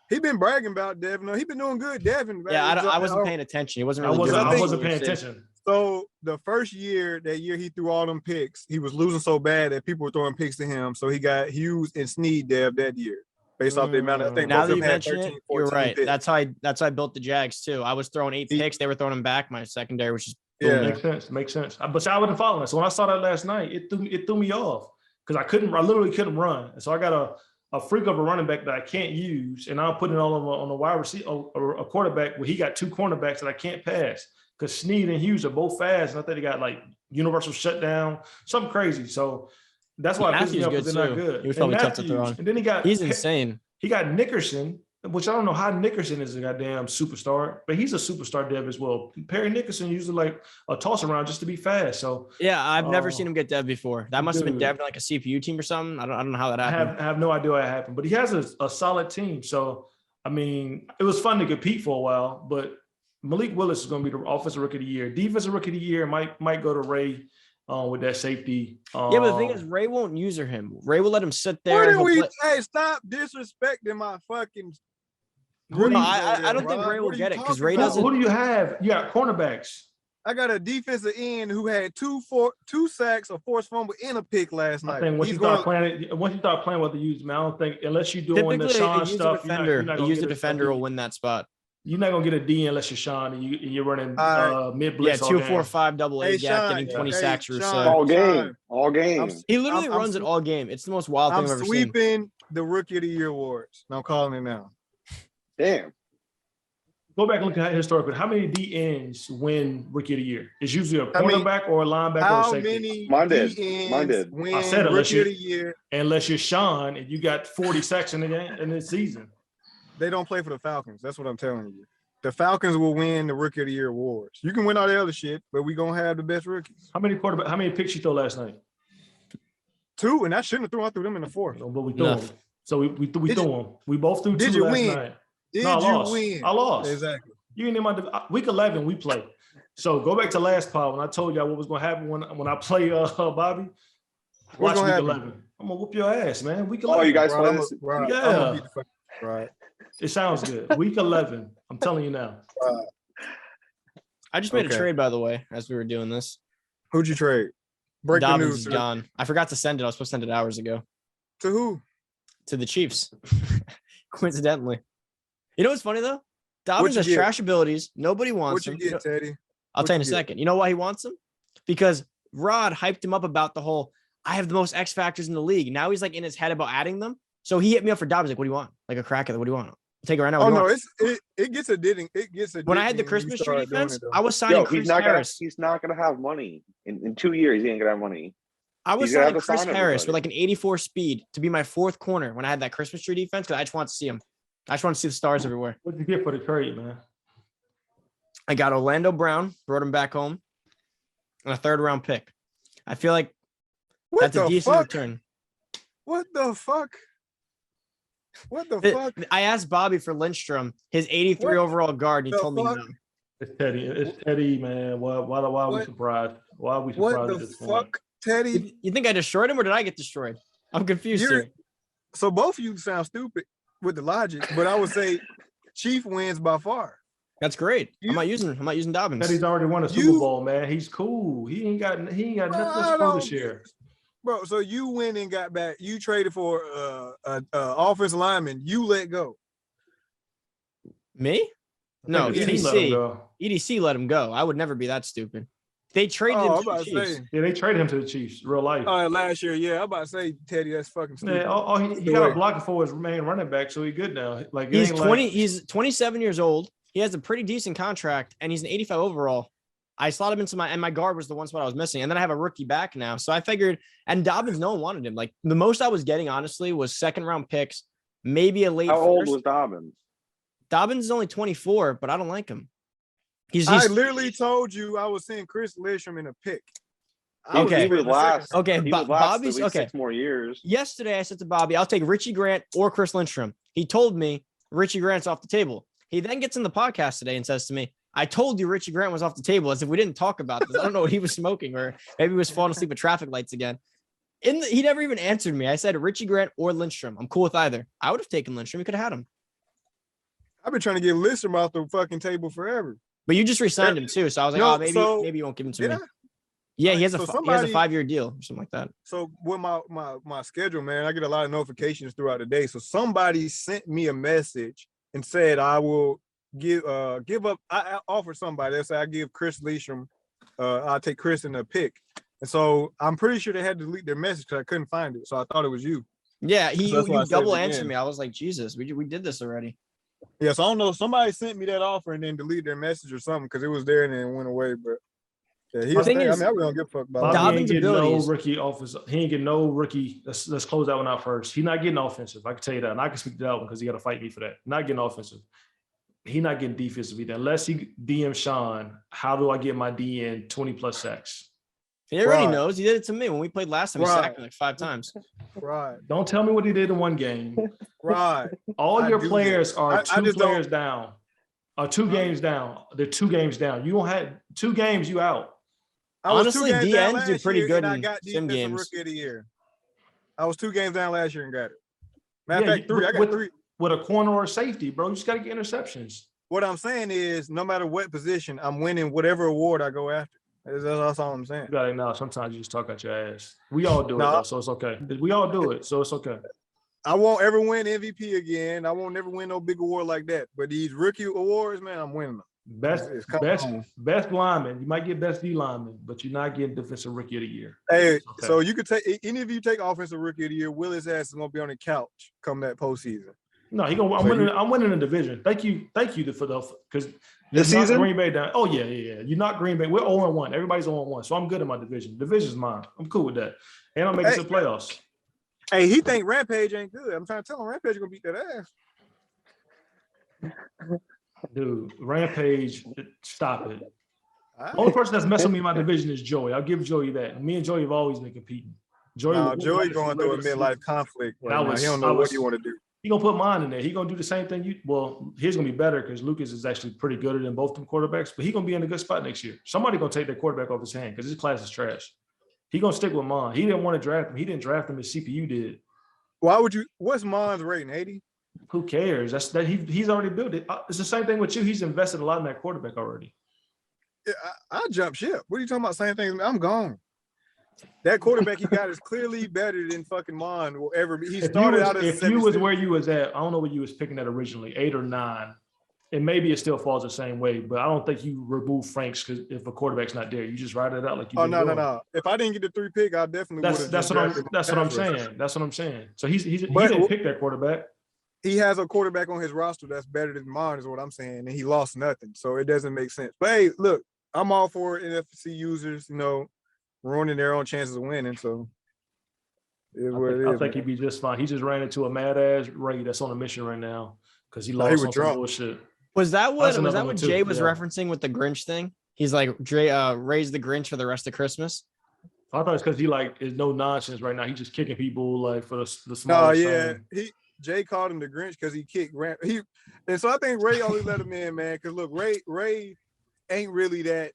He's been bragging about Devin. He's been doing good, Devin. Yeah, I wasn't paying attention. He wasn't really. I wasn't paying attention. So the first year, that year he threw all them picks, he was losing so bad that people were throwing picks to him. So he got Hughes and Snead Dev that year, based off the amount of. I think now that you mention it, you're right. Picks. That's how I built the Jags too. I was throwing 8 picks. They were throwing them back. My secondary was just. Yeah, makes sense. But I wasn't following it. So when I saw that last night, it threw me off because I literally couldn't run. And so I got a freak of a running back that I can't use, and I'm putting it all on a wide receiver or a quarterback where he got 2 cornerbacks that I can't pass because Snead and Hughes are both fast, and I think they got like universal shutdown, something crazy. So that's why Matthew's good too. Not good. He was probably tough to throw on. And then he's insane. He got Nickerson, which I don't know how Nickerson is a goddamn superstar, but he's a superstar dev as well. Perry Nickerson usually like a toss around just to be fast. So yeah, I've never seen him get dev before. That must have been dev like a CPU team or something. I don't know how that happened. I have no idea how it happened, but he has a solid team. So I mean, it was fun to compete for a while, but Malik Willis is going to be the offensive rookie of the year. Defensive rookie of the year might go to Ray with that safety. Yeah, but the thing is, Ray won't user him. Ray will let him sit there. Hey, stop disrespecting my fucking. No, I don't think Ray will get it because Ray doesn't. Who do you have? You got cornerbacks. I got a defensive end who had 2 sacks, a forced fumble, and a pick last night. I think once you start playing with the use, man, I don't think unless you're doing the Sean stuff, a defender will win that spot. You're not gonna get a D unless you're Sean and you're running mid blitz. Yeah, 2-4-5 double A gap, getting 20 sacks or so. All game. He literally runs it all game. It's the most wild thing I've ever seen. I'm sweeping the Rookie of the Year awards. I'm calling it now. Damn. Go back and look at historically. How many DNs win Rookie of the Year? It's usually a cornerback or a linebacker or a safety. Mine did. I said unless you're Sean and you got 40 sacks in the game in this season. They don't play for the Falcons. That's what I'm telling you. The Falcons will win the Rookie of the Year awards. You can win all the other shit, but we gonna have the best rookies. How many picks you throw last night? 2, and I shouldn't have thrown. I threw them in the 4th. But we threw them. So we threw them. We both threw 2 did you last win? night. Did you win? I lost. Exactly. You ain't in my week 11. We play. So go back to last pod when I told y'all what was going to happen when I play Bobby. Watch week 11. I'm gonna whoop your ass, man. Week 11. Oh, you guys play this? Yeah. Right. It sounds good. Week 11. I'm telling you now. I just made a trade, by the way, as we were doing this. Who'd you trade? Break Dobbins the news. Is gone. I forgot to send it. I was supposed to send it hours ago. To who? To the Chiefs. Coincidentally. You know what's funny though? Dobbins has trash abilities. Nobody wants him. What you get, Teddy? I'll tell you in a second. You know why he wants him? Because Rod hyped him up about the whole, I have the most X factors in the league. Now he's like in his head about adding them. So he hit me up for Dobbins. Like, what do you want? Like a crack at it. What do you want? I'll take it right now. Oh no, it gets a didding. When I had the Christmas tree defense, I was signing Chris Harris. He's not gonna have money in 2 years. He ain't gonna have money. I was signing Chris Harris with like an 84 speed to be my 4th corner when I had that Christmas tree defense because I just want to see him. I just want to see the stars everywhere. What did you get for the trade, man? I got Orlando Brown, brought him back home, and a 3rd-round pick. I feel like that's a decent return. What the fuck? What the fuck? I asked Bobby for Lindstrom, his 83 overall guard, and he told me no. It's Teddy. It's Teddy, man. Why are we What? surprised? Why are we What surprised the at this point? fuck, Teddy? You think I destroyed him or did I get destroyed? I'm confused You're here. so both of you sound stupid with the logic, but I would say Chief wins by far. That's great. You- I'm not using Dobbins. Teddy's already won a Super You- Bowl, man. He's cool. He ain't got nothing I to show this don't- year. Bro, so you went and got back. You traded for offensive lineman. You let go. Me? No, I think the team let him go. EDC let him go. I would never be that stupid. They traded Oh, I'm him to the about to Chiefs. say. Yeah, they traded him to the Chiefs, real life. Last year, yeah. I'm about to say, Teddy, that's fucking stupid. Yeah, he got a blocker for his main running back, so he's good now. Like it He's ain't 20. like- He's 27 years old. He has a pretty decent contract, and he's an 85 overall. I slotted him into my guard was the one spot I was missing, and then I have a rookie back now. So I figured, and Dobbins, no one wanted him. Like the most I was getting, honestly, was second round picks, maybe a late. How old first. was Dobbins? Dobbins is only 24, but I don't like him. I literally told you I was seeing Chris Lisham in a pick. Okay. He would last. Okay, He would last Bobby's at least okay. 6 more years. Yesterday, I said to Bobby, I'll take Richie Grant or Chris Lindstrom. He told me Richie Grant's off the table. He then gets in the podcast today and says to me, I told you Richie Grant was off the table, as if we didn't talk about this. I don't know what he was smoking, or maybe he was falling asleep at traffic lights again. He never even answered me. I said Richie Grant or Lindstrom. I'm cool with either. I would have taken Lindstrom. We could have had him. I've been trying to get Lisham off the fucking table forever. But you just re-signed him too. So I was like, No, maybe you won't give him to Did me. I? Yeah, he has a So he has a somebody- 5-year deal or something like that. So with my schedule, man, I get a lot of notifications throughout the day. So somebody sent me a message and said I will give up. I offered somebody. They said I give Chris Lisham. I'll take Chris in a pick. And so I'm pretty sure they had to delete their message because I couldn't find it. So I thought it was you. Yeah, So that's why I you said double it answered again. me. I was like, Jesus, we did this already. Yeah, so I don't know. Somebody sent me that offer and then deleted their message or something because it was there and then it went away. But yeah, The thing is, I really don't give a fuck about Bobby that. Dobbins' ain't getting abilities. no rookie offensive. He ain't getting no rookie. Let's close that one out first. He's not getting offensive. I can tell you that. And I can speak to that one because he got to fight me for that. Not getting offensive. He's not getting defensive either. Unless he DM Sean, how do I get my DN 20 plus sacks? He already Right. knows. He did it to me when we played last time. He Right. sacked me like 5 times. Right, Don't tell me what he did in one game. right. All I your do players that. are I two just don't- players down. Or 2 games down. They're 2 games down. You don't have 2 games, you out. I was 2 Honestly, games down DNs do last pretty year good and I in got sim defensive games. rookie of the year. I was 2 games down last year and got it. Matter of Yeah, fact, 3. I got 3. With a corner or a safety, bro. You just got to get interceptions. What I'm saying is, no matter what position, I'm winning whatever award I go after. That's all I'm saying. You got to acknowledge sometimes you just talk out your ass. We all do it, No. though, so it's okay. We all do it, so it's okay. I won't ever win MVP again. I won't never win no big award like that. But these rookie awards, man, I'm winning them. It's coming home. Best lineman. You might get best D lineman, but you're not getting defensive rookie of the year. Hey, Okay. so you could take any of you take offensive rookie of the year. Willis ass is gonna be on the couch come that postseason. No, I'm So winning. I'm winning the division. Thank you for the because This season? Green Bay down. Oh yeah. You knocked Green Bay. We're 0-1. Everybody's 0-1. So I'm good in my division. Division's mine. I'm cool with that. And I'm making Hey. some playoffs. Hey, he think Rampage ain't good. I'm trying to tell him Rampage gonna beat that ass. Dude, Rampage, stop it. All Only right. person that's messing with me in my division is Joey. I'll give Joey that. Me and Joey have always been competing. Nah, was- Joey going through a midlife conflict right now. He don't know what he want to do. He gonna put mine in there. He gonna do the same thing. He's gonna be better because Lucas is actually pretty good than both them quarterbacks. But he gonna be in a good spot next year. Somebody gonna take that quarterback off his hand because his class is trash. He gonna stick with mine. He didn't want to draft him. He didn't draft him as CPU did. Why would you? What's Mon's rating? 80? Who cares? He's already built it. It's the same thing with you. He's invested a lot in that quarterback already. Yeah, I jump ship. What are you talking about? Same thing. I'm gone. That quarterback he got is clearly better than fucking Mon will ever be. He started out as If you was 76. where you was at, I don't know what you was picking at originally, 8 or 9. And maybe it still falls the same way, but I don't think you remove Franks because if a quarterback's not there, you just ride it out like you. Oh no. If I didn't get the 3 pick, I definitely would have. That's what I'm saying. That's what I'm saying. So he But- didn't pick that quarterback. He has a quarterback on his roster that's better than mine, is what I'm saying, and he lost nothing, so it doesn't make sense. But hey, look, I'm all for NFC users, ruining their own chances of winning. So I think he'd be just fine. He just ran into a mad ass Ray that's on a mission right now because he he lost was on some drunk. bullshit. Was that That's another what one too, Jay was yeah. referencing with the Grinch thing? He's like, Dre raised the Grinch for the rest of Christmas. I thought it's because he is no nonsense right now. He's just kicking people like for the small. No, yeah, Jay called him the Grinch because he kicked and so I think Ray only let him in, man. Because look, Ray ain't really that.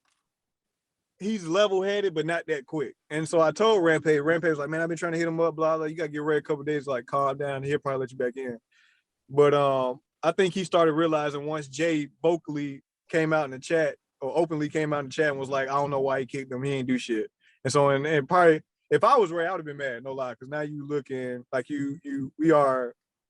He's level-headed, but not that quick. And so I told Rampage was like, man, I've been trying to hit him up, blah, blah. You got to get ready a couple days, like, calm down. He'll probably let you back in. But I think he started realizing once Jay vocally came out in the chat or openly came out in the chat and was like, I don't know why he kicked him. He ain't do shit. And so, and probably, if I was Ray, I would have been mad, no lie, because now you looking like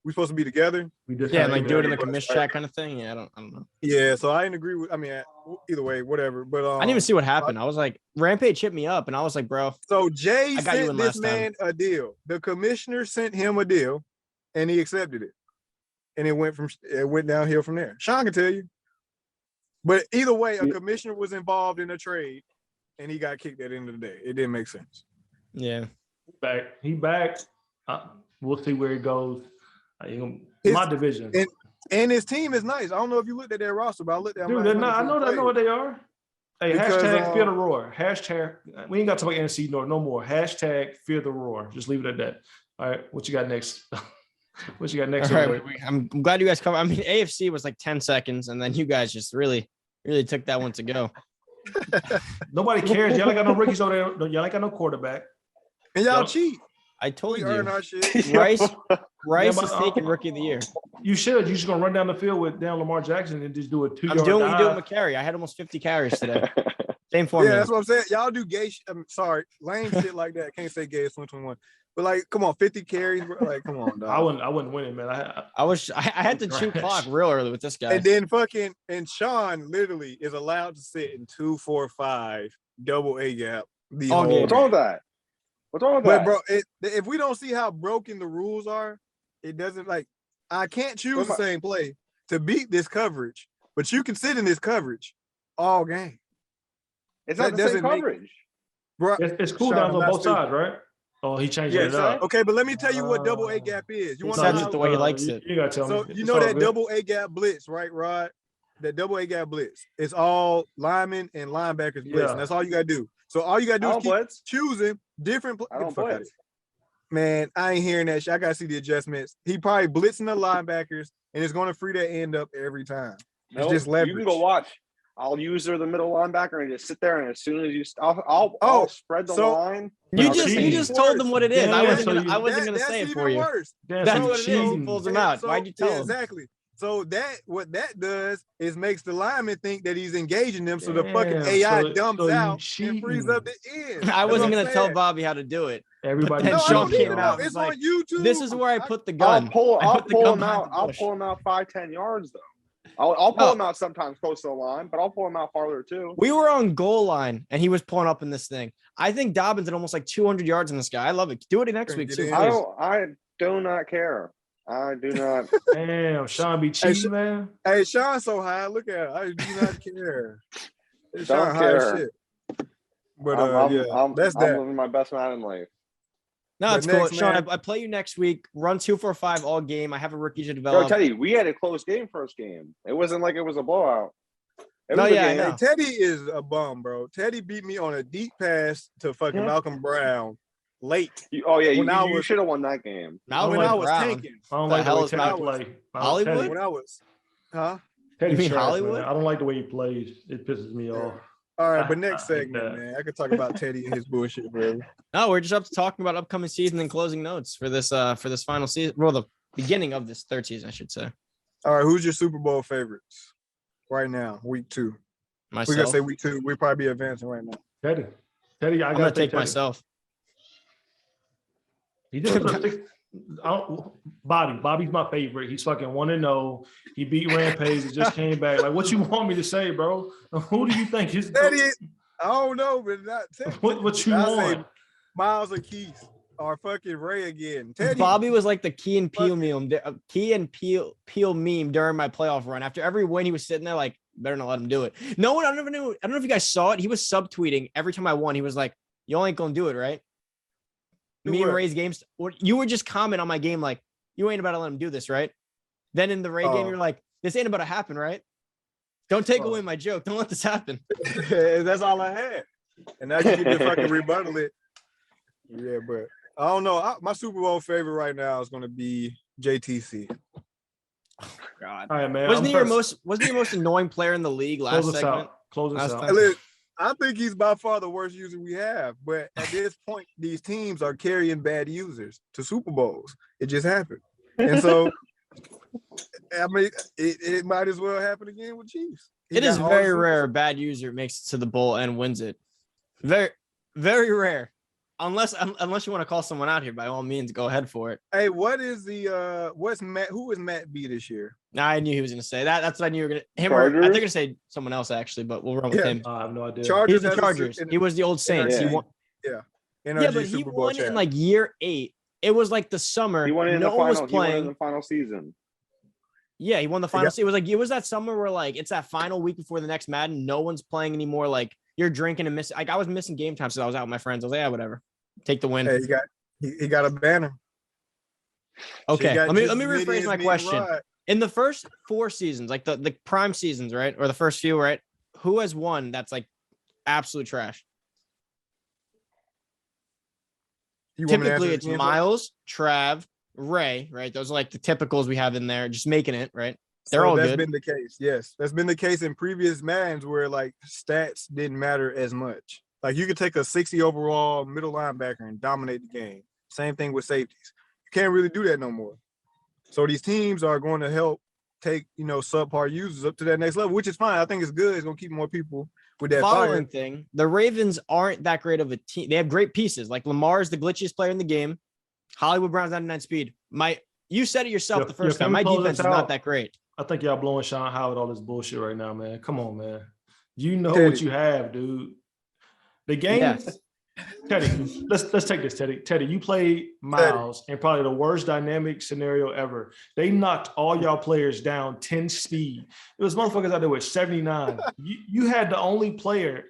we supposed to be together. Yeah, like do it in the commission chat kind of thing. Yeah, I don't know. Yeah, so I didn't agree with. I mean, either way, whatever. But I didn't even see what happened. I was like, Rampage hit me up, and I was like, bro. So Jay sent this man a deal. The commissioner sent him a deal, and he accepted it, and it went downhill from there. Sean can tell you. But either way, a commissioner was involved in a trade, and he got kicked at the end of the day. It didn't make sense. Yeah, he back. We'll see where it goes. My division. And his team is nice. I don't know if you looked at their roster, but I looked at them. Dude, they're not. I know what they are. Hey, because, hashtag fear the roar. Hashtag, we ain't got to talk about NFC North no more. Hashtag fear the roar. Just leave it at that. All right, what you got next? What you got next? All right, I'm glad you guys covered. I mean, AFC was like 10 seconds, and then you guys just really took that one to go. Nobody cares. Y'all ain't got no rookies over there. Y'all ain't got no quarterback. And y'all cheat. I told you. Our shit. Rice is taking rookie of the year. You should. You're just gonna run down the field with Lamar Jackson and just do a 2-yard I'm doing dive. what you do with McCarry. I had almost 50 carries today. Same formula. Yeah, that's what I'm saying. Y'all do gay. I'm sorry, lame shit like that. I can't say gay. It's 2021. But like, come on, 50 carries. Bro. Like, come on, dog. I wouldn't win it, man. I had to chew clock real early with this guy. And then Sean literally is allowed to sit in 2-4-5 double A gap. What's wrong with that? What's wrong with that? But bro, if we don't see how broken the rules are, it doesn't like. I can't choose the same play to beat this coverage, but you can sit in this coverage all game. It's not the same coverage. Bro, it's cool down on both sides, right? Oh, he changed it up. Okay, but let me tell you what double A gap is. You want to know it the way he likes it. You gotta tell me. So you know that double A gap blitz, right, Rod? That double A gap blitz. It's all linemen and linebackers blitz. And that's all you gotta do. So all you gotta do is keep choosing different. I don't blitz. Man, I ain't hearing that shit. I gotta see the adjustments. He probably blitzing the linebackers, and it's gonna free that end up every time. It's just leverage. You can go watch. I'll use her the middle linebacker and just sit there, and as soon as you, I'll spread the line. You just told them what it is. I wasn't gonna say it for you. Worse. That's what it is. He pulls them out. Why'd you tell him? Exactly. So what that does is makes the lineman think that he's engaging them, so the fucking AI dumps out and frees up the end. I wasn't gonna tell Bobby how to do it. Everybody, then Sean came out. It's on YouTube. This is where I put the gun. I'll pull him out. I'll pull him out 5-10 yards though. I'll pull him out sometimes close to the line, but I'll pull him out farther too. We were on goal line, and he was pulling up in this thing. I think Dobbins had almost like 200 yards in this guy. I love it. Do it next week too. I do not care. I do not. Damn, Sean be cheating, man. Hey, Sean's so high. Look at it. I do not care. Don't care. Shit. But I'm that's that. I'm living my best man in life. No, it's cool. Sean, I play you next week. Run 2-4-5 all game. I have a rookie to develop. I'll tell you, we had a close game first game. It wasn't like it was a blowout. Hey, Teddy is a bum, bro. Teddy beat me on a deep pass to fucking Malcolm Brown late. You should have won that game. When I was tanking. I don't like the way Teddy plays. Hollywood? When I was, You mean Hollywood? Man. I don't like the way he plays. It pisses me off. All right, but next segment, man. I could talk about Teddy and his bullshit, bro. No, we're just up to talking about upcoming season and closing notes for this final season. Well, the beginning of this third season, I should say. All right, who's your Super Bowl favorites right now? Week 2. Myself. We're gonna say week 2. We'll probably be advancing right now. Teddy, I'm gonna take myself. He did. Bobby's my favorite. He's fucking 1-0. He beat Rampage. He just came back. Like, what you want me to say, bro? Who do you think is Teddy? I don't know, but not Teddy. What you want? Miles or Keith or fucking Ray again. Teddy. Bobby was like the Key and Peele meme during my playoff run. After every win, he was sitting there like, better not let him do it. No one, I don't know if you guys saw it. He was subtweeting every time I won. He was like, "You ain't gonna do it, right?" Me and Ray's games. You were just commenting on my game like, "You ain't about to let him do this, right?" Then in the Ray game, you're like, "This ain't about to happen, right? Don't take away my joke. Don't let this happen." That's all I had. And now you get to fucking rebuttal it. Yeah, but I don't know. My Super Bowl favorite right now is going to be JTC. Oh, God. All right, man. Wasn't he your most annoying player in the league last segment? Close us out. Look, I think he's by far the worst user we have. But at this point, these teams are carrying bad users to Super Bowls. It just happened. And so, I mean, it might as well happen again with Chiefs. It is very rare a bad user makes it to the bowl and wins it. Very, very rare. Unless you want to call someone out here, by all means, go ahead for it. Hey, what is the what's Matt? Who is Matt B this year? Nah, I knew he was gonna say that. That's what I knew you were gonna. Him or I think you're gonna say someone else actually, but we'll run with him. I have no idea. He's the Chargers. He was the old Saints. He won. Yeah, but he won in like year 8. It was like the summer. He won in no one was playing. He won in the final season. Yeah, he won the final. It was that summer where like it's that final week before the next Madden. No one's playing anymore. Like you're drinking and missing. Like I was missing game time, so I was out with my friends. I was like, yeah, whatever. Take the win. Hey, he got a banner. Okay, let me rephrase my question. In the first 4 seasons, like the prime seasons, right, or the first few, right, who has won that's like absolute trash? Typically, it's Miles, Trav, Ray, right? Those are like the typicals we have in there, just making it, right? They're all good. That's been the case. Yes, that's been the case in previous Maddens where like stats didn't matter as much. Like you could take a 60 overall middle linebacker and dominate the game. Same thing with safeties. You can't really do that no more. So these teams are going to help take, subpar users up to that next level, which is fine. I think it's good. It's going to keep more people with that following thing. The Ravens aren't that great of a team. They have great pieces. Like Lamar is the glitchiest player in the game. Hollywood Brown's 99 speed. You said it yourself the first time. My defense is not that great. I think y'all blowing Sean Howard all this bullshit right now, man. Come on, man. You know what you have, dude. The game, yes. Teddy, let's take this, Teddy. Teddy, you played Miles in probably the worst dynamic scenario ever. They knocked all y'all players down 10 speed. It was motherfuckers out there with 79. You had the only player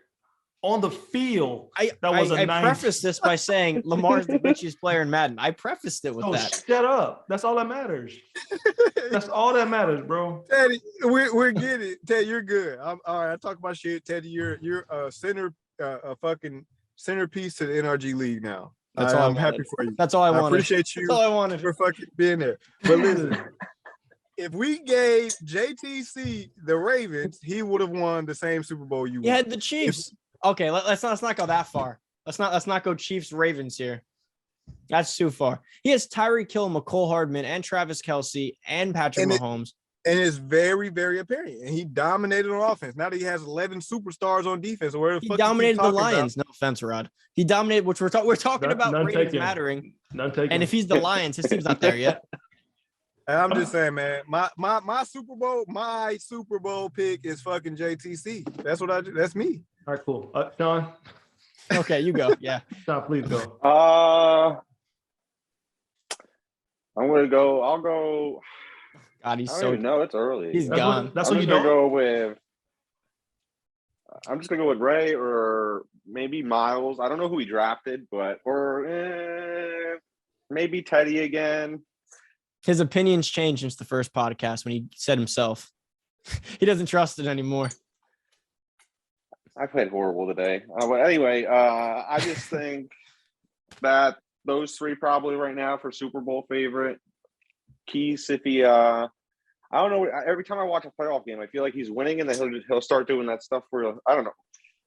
on the field that was a 90. I prefaced this by saying Lamar's the bitchiest player in Madden. I prefaced it with that. Shut up. That's all that matters. That's all that matters, bro. Teddy, we're getting it. Teddy, you're good. All right. I talk about shit. Teddy, you're a fucking centerpiece to the NRG league now. That's all I'm happy for you. That's all I wanted. I appreciate you. That's all I wanted for fucking being there. But listen, if we gave JTC the Ravens, he would have won the same Super Bowl you won. He had the Chiefs. Okay, let's not go that far. Let's not go Chiefs Ravens here. That's too far. He has Tyreek Hill, McCole Hardman, and Travis Kelce, and Patrick Mahomes. And it's very, very apparent. And he dominated on offense. Now that he has 11 superstars on defense. He dominated the Lions. No offense, Rod. He dominated, which we're talking about Ravens mattering. And if he's the Lions, his team's not there yet. I'm just saying, man. My Super Bowl pick is fucking JTC. That's me. All right, cool. Sean. Okay, you go. Yeah. Sean, please go. I'm gonna go. I'll go. God, he's no, it's early. He's gone. That's what you go with. I'm just gonna go with Ray or maybe Miles. I don't know who he drafted, or maybe Teddy again. His opinions changed since the first podcast when he said himself. He doesn't trust it anymore. I played horrible today. But anyway, I just think that those 3 probably right now for Super Bowl favorite. Keith, if he, I don't know. Every time I watch a playoff game, I feel like he's winning, and then he'll start doing that stuff where I don't know.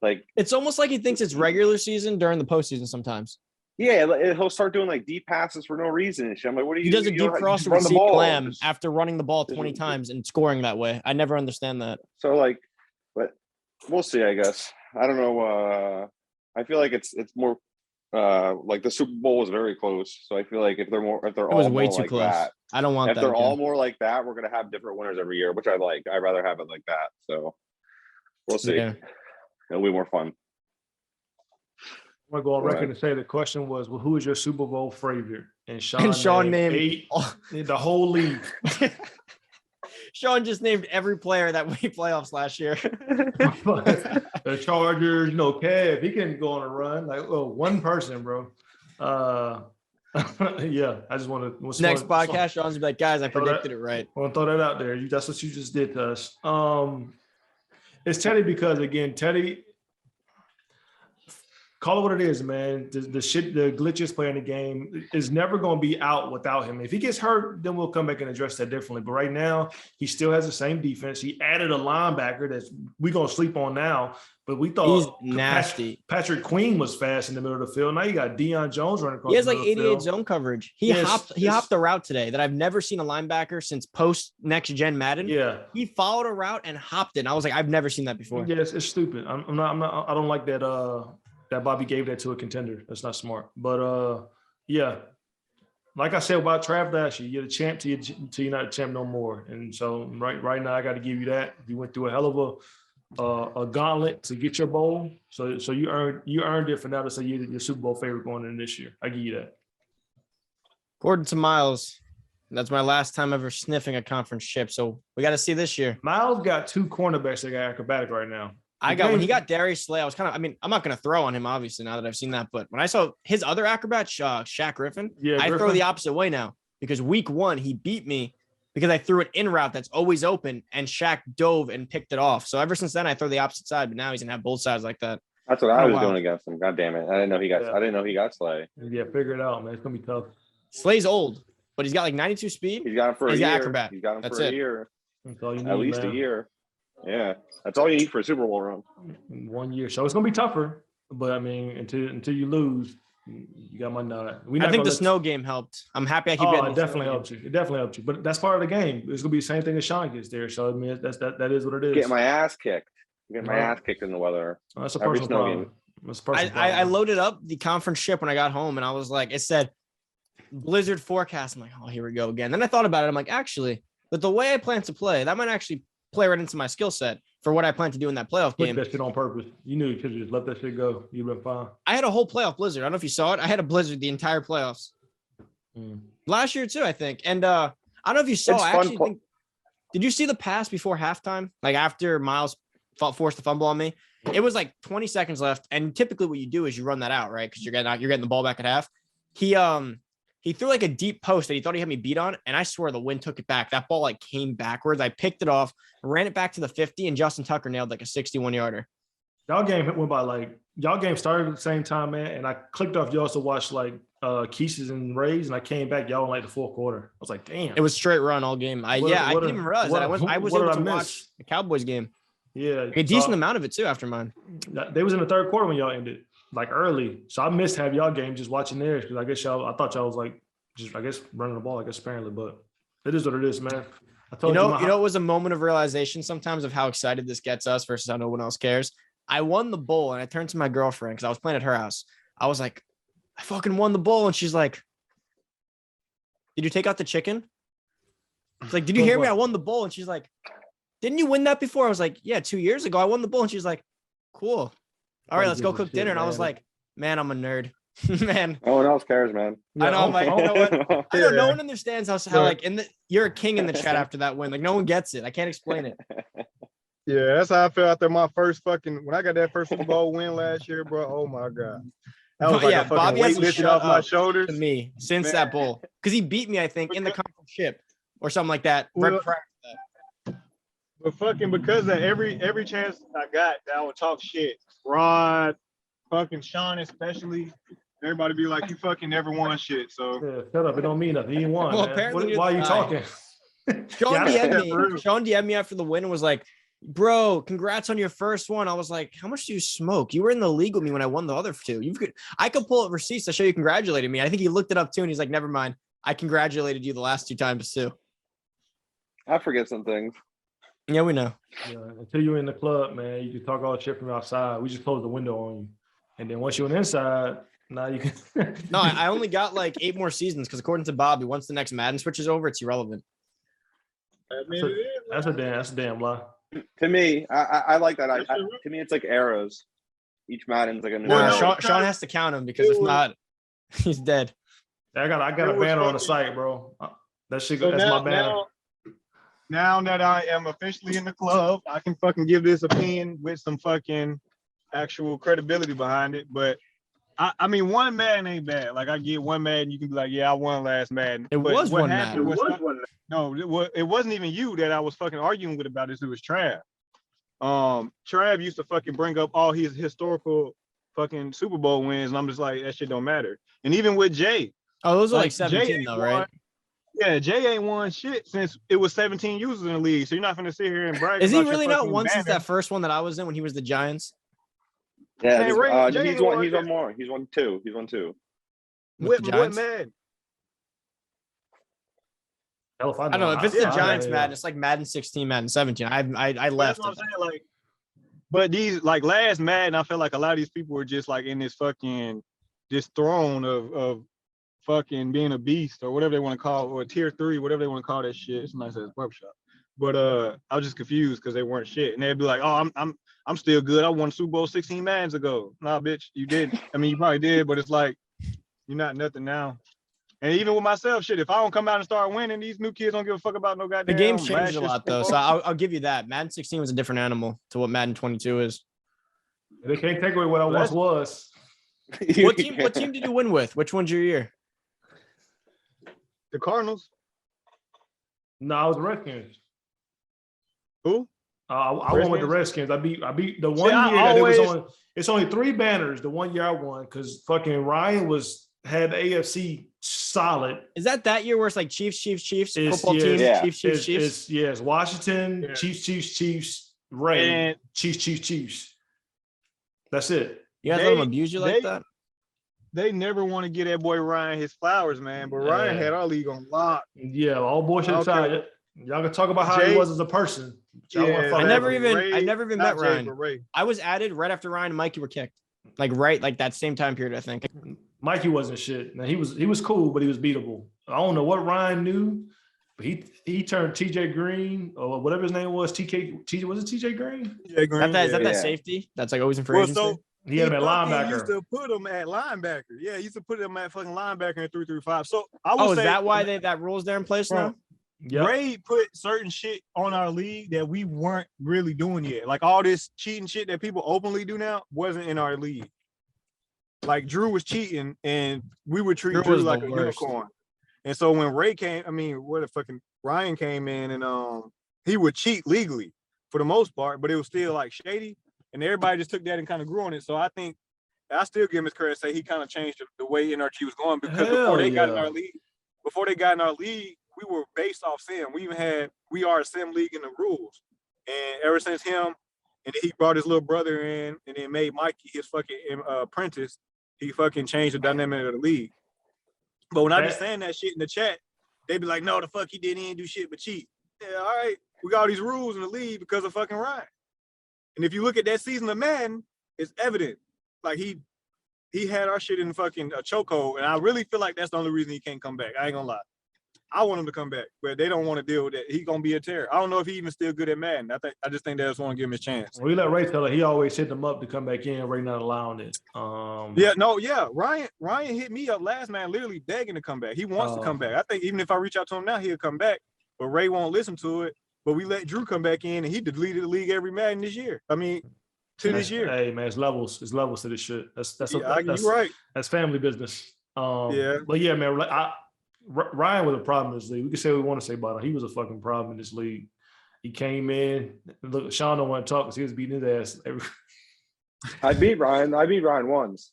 Like it's almost like he thinks it's regular season during the postseason sometimes. Yeah, he'll start doing like deep passes for no reason. I'm like, what do you? He does a deep cross to receive Clam after running the ball 20 times and scoring that way. I never understand that. So but we'll see. I guess I don't know. I feel like it's more like the Super Bowl was very close. So I feel like if they're all way too close. That, I don't want that. If they're all more like that, we're gonna have different winners every year, which I like. I'd rather have it like that. So we'll see. Yeah. It'll be more fun. I'm gonna go on record and say the question was, well, who is your Super Bowl favorite? And Sean named the whole league. Sean just named every player that made playoffs last year. The Chargers, Kev, he can go on a run. Like, one person, bro. Yeah, I just want to. Next podcast, Sean's be like, guys, I predicted it right. I want to throw that out there. That's what you just did to us. It's Teddy because, again, Teddy, call it what it is, man. The glitches play in the game is never going to be out without him. If he gets hurt, then we'll come back and address that differently. But right now, he still has the same defense. He added a linebacker that we're going to sleep on now. But we thought he's nasty. Patrick Queen was fast in the middle of the field. Now you got Deion Jones running across. He has like 88 zone coverage. He hopped the route today that I've never seen a linebacker since post next gen Madden. Yeah, he followed a route and hopped it. And I was like, I've never seen that before. Yeah, it's stupid. I'm not. I don't like that. That Bobby gave that to a contender. That's not smart. But yeah, like I said about Trav last year, you're the champ till you're not a champ no more. And so right now, I got to give you that. You went through a hell of a gauntlet to get your bowl. So you earned it for now to say you're your Super Bowl favorite going in this year. I give you that. According to Miles, that's my last time ever sniffing a conference chip. So we got to see this year. Miles got 2 cornerbacks that got acrobatic right now. When he got Darius Slay, I was I'm not going to throw on him, obviously, now that I've seen that. But when I saw his other acrobat, Shaq Griffin, I throw the opposite way now because week 1, he beat me because I threw it in route that's always open and Shaq dove and picked it off. So ever since then, I throw the opposite side, but now he's going to have both sides like that. That's what I was doing against him. God damn it. I didn't know he got Slay. Yeah, figure it out, man. It's going to be tough. Slay's old, but he's got like 92 speed. He's got him for a year. Acrobat. He's got him That's for it. a year. That's all you need, at least man. A year. Yeah, that's all you need for a Super Bowl run. 1 year. So it's going to be tougher. But, I mean, until you lose, you got my nod. I think the snow game helped. I'm happy I keep getting it definitely helped you. It definitely helped you. But that's part of the game. It's going to be the same thing as Sean gets there. So, I mean, that is what it is. Getting my ass kicked. Getting my ass kicked in the weather. Oh, that's a personal problem. That's a personal problem. I loaded up the conference ship when I got home, and I was like, it said blizzard forecast. I'm like, oh, here we go again. Then I thought about it. I'm like, actually, but the way I plan to play, that might actually play right into my skill set for what I plan to do in that playoff game. That shit on purpose. You knew you could just let that shit go. You've been fine. I had a whole playoff blizzard. I don't know if you saw it. I had a blizzard the entire playoffs. Last year too, I think. And I don't know if you saw. I actually think. Did you see the pass before halftime? Like after Miles forced the fumble on me, it was like 20 seconds left. And typically, what you do is you run that out, right? Because you're getting the ball back at half. He threw like a deep post that he thought he had me beat on, and I swear the wind took it back. That ball like came backwards. I picked it off, ran it back to the 50, and Justin Tucker nailed like a 61-yarder. Y'all game went by like y'all game started at the same time, man. And I clicked off y'all to watch like Keese's and Rays, and I came back y'all in like the 4th quarter. I was like, damn. It was straight run all game. I didn't even realize that. I was able to watch the Cowboys game. Yeah, a decent amount of it too after mine. They was in the 3rd quarter when y'all ended, like early. So I missed have y'all game just watching theirs because I thought y'all was like just running the ball, apparently, but it is what it is, man. I told you. It was a moment of realization sometimes of how excited this gets us versus how no one else cares. I won the bowl and I turned to my girlfriend because I was playing at her house. I was like, I fucking won the bowl. And she's like, did you take out the chicken? It's like, did you hear me? I won the bowl. And she's like, didn't you win that before? I was like, yeah, 2 years ago I won the bowl. And she's like, cool. All right, let's go cook dinner. And I was like, man, I'm a nerd. Man, no one else cares, man. I know. I'm like, you know what? I know no one understands how like you're a king in the chat after that win. Like no one gets it. I can't explain it. Yeah, that's how I felt after my first when I got that first Super Bowl win last year, bro. Oh my god, that was like a fucking Bobby weight lifted off my shoulders to me since that bowl because he beat me, I think, in the conference ship or something like that. Right prior to that. But fucking because of every chance I got, that I would talk shit. Rod, fucking Sean, especially. Everybody be like, you fucking never won shit. So yeah, shut up. It don't mean nothing. You won. Well, man. apparently Why are you talking? Sean DM'd me after the win and was like, bro, congrats on your first one. I was like, how much do you smoke? You were in the league with me when I won the other 2. I could pull up receipts to show you congratulating me. I think he looked it up too, and he's like, never mind. I congratulated you the last 2 times too. I forget some things. Yeah, we know. Yeah, until you're in the club, man, you can talk all shit from outside. We just close the window on you. And then once you're inside, now you can. No, I only got like 8 more seasons because according to Bobby, once the next Madden switches over, it's irrelevant. I mean, that's a damn lie. To me, I like that. To me, it's like arrows. Each Madden's like a new. Sean has to count him because if not, he's dead. I got a banner on the site, bro. That shit. That's my banner. Now that I am officially in the club, I can fucking give this opinion with some fucking actual credibility behind it. But I mean, one Madden ain't bad. Like I get one Madden, you can be like, yeah, I won last Madden. It was one Madden. No, it wasn't even you that I was fucking arguing with about this. It was Trav. Trav used to fucking bring up all his historical fucking Super Bowl wins, and I'm just like, that shit don't matter. And even with Jay. Oh, those are like Jay 17 though, right? Yeah, Jay ain't won shit since it was 17 users in the league. So you're not gonna sit here and brag. Is he about really your not fucking one since banner. that first one that I was in when he was the Giants? Yeah, Man, Jay he's ain't won. won He's yet. won more. He's won two. He's won two. With the What Giants? Madden? Hell, if I don't know. If it's the Yeah, Giants Madden, it's like Madden 16, Madden 17. I That's left. what I'm saying. Like, but these like last Madden, I feel like a lot of these people were just like in this fucking this throne of fucking being a beast or whatever they want to call it, or tier 3, whatever they want to call that shit. It's a nice ass barbershop. But I was just confused because they weren't shit. And they'd be like, oh, I'm still good. I won Super Bowl 16 Maddens ago. Nah, bitch, you didn't. I mean, you probably did, but it's like you're not nothing now. And even with myself, shit, if I don't come out and start winning, these new kids don't give a fuck about no goddamn. The game's changed a lot though, so I I'll give you that. Madden 16 was a different animal to what Madden 22 is. They can't take away what I once was. What team did you win with? Which one's your year? The Cardinals. No, I was the Redskins. Who? I won with the Redskins. I beat the one I year that always- it was on. It's only 3 banners. The 1 year I won because fucking Ryan had the AFC solid. Is that year where it's like Chiefs, It's- football yeah, team, yeah. Chiefs? It's Washington, Yeah. Chiefs, Ray, And Chiefs. That's it. You guys let them abuse you like that? they never want to give that boy Ryan his flowers, man. But Ryan Yeah. had our league on lock. Yeah, all bullshit Okay. aside. Y'all can talk about how Jay- he was as a person. Y'all wanna Yeah, fuck I with never him. even met not Jay, Ryan. but Ray. I was added right after Ryan and Mikey were kicked. Like that same time period, I think. Mikey wasn't shit. Now he was cool, but he was beatable. I don't know what Ryan knew, but he turned TJ Green or whatever his name was. Was it TJ Green? Yeah, Green, Is that Yeah. safety? That's like always in free Well, agency? so He had him at fucking used linebacker. to put him at linebacker. Yeah, he used to put him at fucking linebacker in 3-3-5. So I would Oh, is say that why that rule's there in place Bro, now? Yep. Ray put certain shit on our league that we weren't really doing yet. Like all this cheating shit that people openly do now wasn't in our league. Like Drew was cheating and we would treat Drew Drew was like the a worst. unicorn. And so when Ryan came in and he would cheat legally for the most part, but it was still like shady. And everybody just took that and kind of grew on it. So I think I still give him his credit, say he kind of changed the way NRG was going because before they got in our league, we were based off sim. We even had we are a sim league in the rules. And ever since him, and then he brought his little brother in and then made Mikey his fucking apprentice, he fucking changed the dynamic of the league. But when I be saying that shit in the chat, they be like, no, the fuck he didn't even do shit but cheat. Yeah, all right. We got all these rules in the league because of fucking Ryan. And if you look at that season of Madden, it's evident. Like he had our shit in fucking a chokehold, and I really feel like that's the only reason he can't come back. I ain't gonna lie. I want him to come back, but they don't want to deal with that. He gonna be a terror. I don't know if he even still good at Madden. I just think they just want to give him his chance. We let Ray tell it. He always hit them up to come back in. Ray not allowing it. Ryan hit me up last man, literally begging to come back. He wants to come back. I think even if I reach out to him now, he'll come back. But Ray won't listen to it. But we let Drew come back in, and he deleted the league every Madden this year. I mean, this year. Hey man, it's levels. It's levels to this shit. That's You're right. That's family business. Yeah. But yeah, man, Ryan was a problem in this league. We can say what we want to say about him. He was a fucking problem in this league. He came in. Look, Sean don't want to talk because he was beating his ass I beat Ryan once.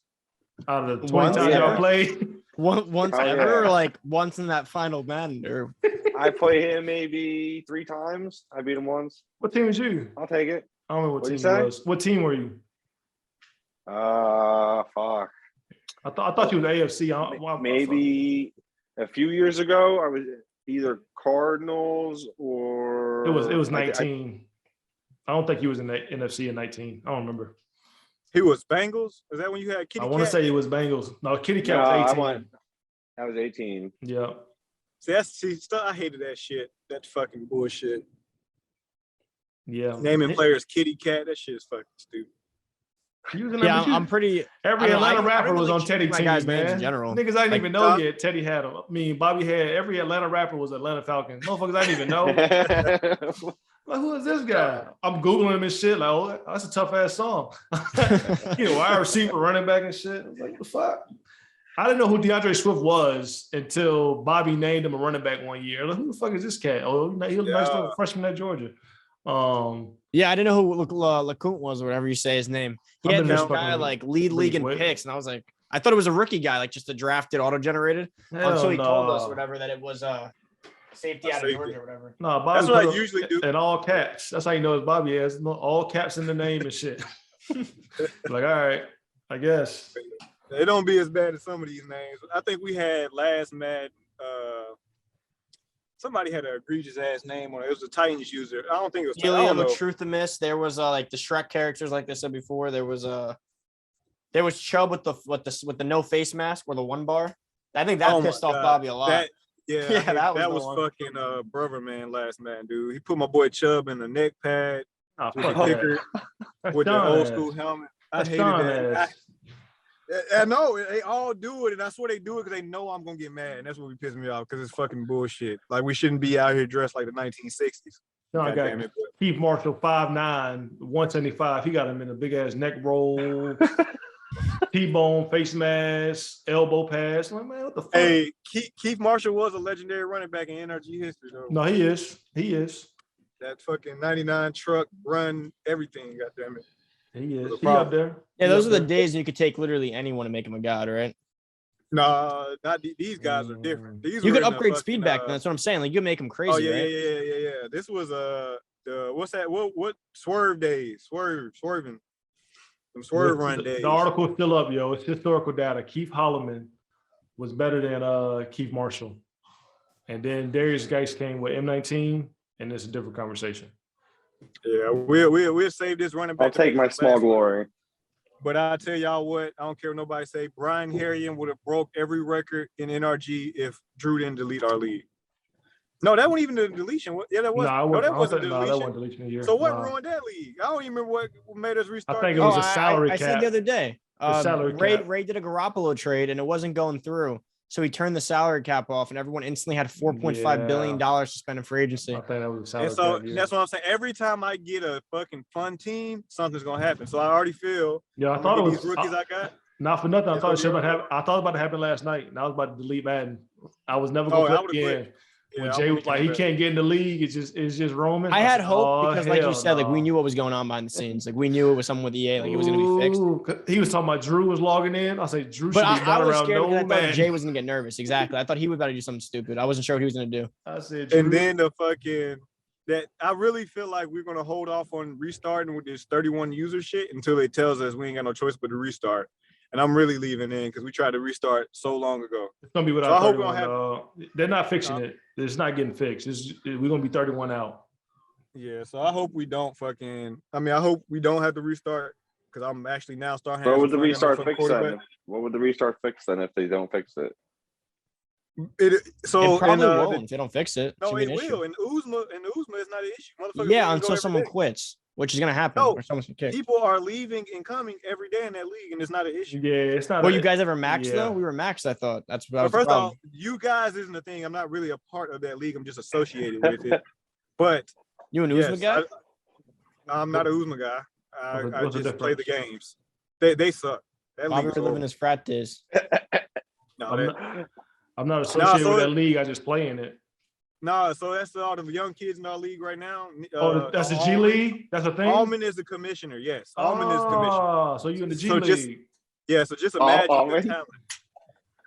out of the 20 Once, times yeah. y'all played. Once Oh, ever, yeah. or like once in that final Madden, or I played him maybe 3 times. I beat him once. What team was you? I'll take it. I don't know what What'd team you you say? was. What team were you? Fuck. I thought you was AFC. Maybe a few years ago, I was either Cardinals or It was I- 19. I don't think he was in the NFC in 19. I don't remember. He was Bengals. Is that when you had Kitty I want to Cat? say it was Bengals. No, Kitty Cat No, was I 18. went- I was 18. Yeah. I hated that shit. That fucking bullshit. Yeah. Naming players Kitty Cat. That shit is fucking stupid. yeah, I'm pretty. Every I don't know, Atlanta I don't rapper was really on choose Teddy my team, guys' names man. in general. Niggas I didn't Like, even know yet. Teddy had them. I mean, Bobby had every Atlanta rapper was Atlanta Falcons. Motherfuckers I didn't even know. Like, who is this guy? I'm Googling him and shit. Like, oh, that's a tough ass song. Wide receiver, running back and shit. I was like, what the fuck? I didn't know who DeAndre Swift was until Bobby named him a running back one year. Like, who the fuck is this cat? Oh, he was a nice little freshman at Georgia. Yeah, I didn't know who LeCounte was or whatever you say his name. He I've had been this just guy fucking like lead league in wait. picks, and I was like, I thought it was a rookie guy, like just a drafted auto-generated until he told us whatever that it was safety out of Georgia or whatever. No, Bobby That's what I usually do. in all caps. That's how you know it's Bobby has all caps in the name and shit. Like, all right, I guess. It don't be as bad as some of these names. I think we had last Madden, somebody had an egregious ass name on it. It was a Titans user. I don't think it was. Helium with Truth to Miss. There was like the Shrek characters, like I said before. There was Chubb with the no face mask or the one bar. I think that pissed off Bobby a lot. That was fucking brother man last man, dude. He put my boy Chubb in the neck pad with the old school helmet. I hated that. I know they all do it, and I swear they do it because they know I'm gonna get mad, and that's what be pissing me off because it's fucking bullshit. Like we shouldn't be out here dressed like the 1960s. No, I got Keith Marshall 5'9", 175. He got him in a big ass neck roll, T-bone, face mask, elbow pass. I'm like, man, what the fuck? Hey, Keith Marshall was a legendary running back in NRG history, though. No, he is. He is. That fucking 99 truck run, everything. Goddamn it. He is. He up there. Yeah, those are the days you could take literally anyone and make him a god, right? No, not these guys are different. These you could upgrade speed back then. That's what I'm saying. Like you could make him crazy. Oh yeah, right? yeah. This was what's that? What swerve days? Swerving. Some swerve run days. The article's still up, yo. It's historical data. Keith Holloman was better than Keith Marshall, and then Darius Geis came with M19, and it's a different conversation. Yeah, we'll save this running back. I'll take my small glory. But I tell y'all what, I don't care what nobody say. Brian Harrion would have broke every record in NRG if Drew didn't delete our league. No, that wasn't even the deletion. Yeah, that was. No, that wasn't the deletion. That wasn't deletion here. So what ruined that league? I don't even remember what made us restart. I think it was a salary cap. I said the other day. Salary cap. Ray did a Garoppolo trade and it wasn't going through. So he turned the salary cap off, and everyone instantly had $4.5 billion to spend in free agency. I think that was a salary cap. That's what I'm saying. Every time I get a fucking fun team, something's gonna happen. So I already feel. Yeah, I thought it was these rookies I got. Not for nothing. I thought it should have happened. I thought about to happen last night, and I was about to delete Madden. I was never going to play again. When Jay was like, he can't get in the league. It's just roaming. I had hope because, like you said, like we knew what was going on behind the scenes. Like we knew it was something with EA. Like it was going to be fixed. He was talking about Drew was logging in. I said Drew should but be not I was around scared no I man. thought Jay was going to get nervous. Exactly. I thought he was about to do something stupid. I wasn't sure what he was going to do. I said, Drew. And then the fucking that I really feel like we're going to hold off on restarting with this 31 user shit until it tells us we ain't got no choice but to restart. And I'm really leaving in because we tried to restart so long ago. It's gonna be without 31. They're not fixing it. It's not getting fixed. We're gonna be 31 out. Yeah, so I hope we don't I hope we don't have to restart because I'm actually now starting. What would the restart fix then? What would the restart fix then if they don't fix it? It probably won't if they don't fix it. No, it will. And Uzma is not an issue. Yeah, until someone quits. Which is going to happen. No, or someone's gonna kick. People are leaving and coming every day in that league, and it's not an issue. Yeah, it's not. Were you guys ever maxed though? We were maxed. I thought that's what. First of all, you guys isn't a thing. I'm not really a part of that league. I'm just associated with it. But you an Uzma guy? I'm not an Uzma guy. I just play the games. They suck. That Bobby living his frat days. I'm not associated with that league. I just play in it. No, so that's all the young kids in our league right now. That's the G League? That's a thing? Allman is the commissioner, yes. Allman is the commissioner. So you in the G League. So just imagine the talent.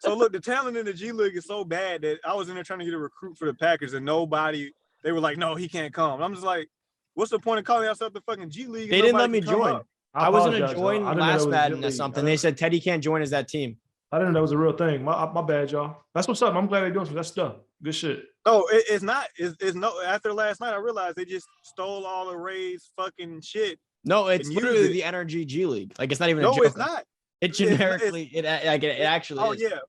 So look, the talent in the G League is so bad that I was in there trying to get a recruit for the Packers and they were like, no, he can't come. And I'm just like, what's the point of calling ourselves the fucking G League? They didn't let me join. I was going to join last Madden or something. They said Teddy can't join as that team. I didn't know that was a real thing. My bad, y'all. That's what's up. I'm glad they're doing some that stuff. Good shit. No, it's not. It's no. After last night, I realized they just stole all of Ray's fucking shit. No, it's literally the NRG G League. Like it's not even. No, a joke. It's not. It generically, it actually. Oh is. yeah,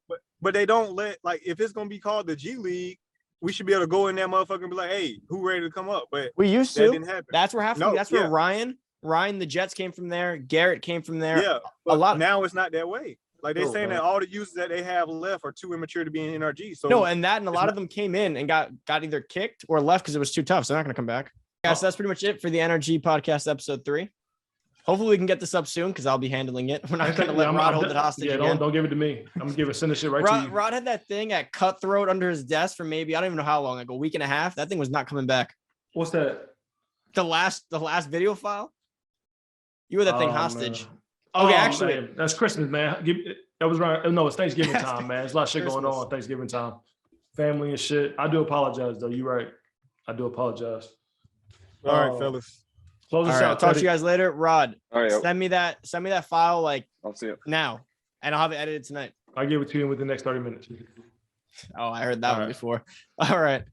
but they don't let if it's gonna be called the G League, we should be able to go in that motherfucker and be like, hey, who ready to come up? But we used to. That didn't happen. That's where where Ryan, the Jets came from there. Garrett came from there. Yeah, a lot. Now it's not that way. Like they're saying that all the users that they have left are too immature to be in NRG. So no, and a lot of them came in and got either kicked or left because it was too tough. So they're not going to come back. Yeah, so that's pretty much it for the NRG podcast episode 3. Hopefully we can get this up soon because I'll be handling it. We're not going to let Rod hold it hostage. Yeah, don't give it to me. I'm going to send this shit right to you. Rod had that thing at Cutthroat under his desk for maybe, I don't even know how long, like a week and a half. That thing was not coming back. What's that? The last video file? You had that thing Oh, hostage. man. Okay, Oh, actually, man. That's Christmas, man. That was right. No, it's Thanksgiving time, man. There's a lot of shit going Christmas. on Thanksgiving time. Family and shit. I do apologize, though. You're right. I do apologize. All right, fellas. Close all us right, out. I'll talk to Teddy. you guys later. Rod, All right, send me that file like I'll see it. now, and I'll have it edited tonight. I'll give it to you within the next 30 minutes. Oh, I heard that All one right. before. All right.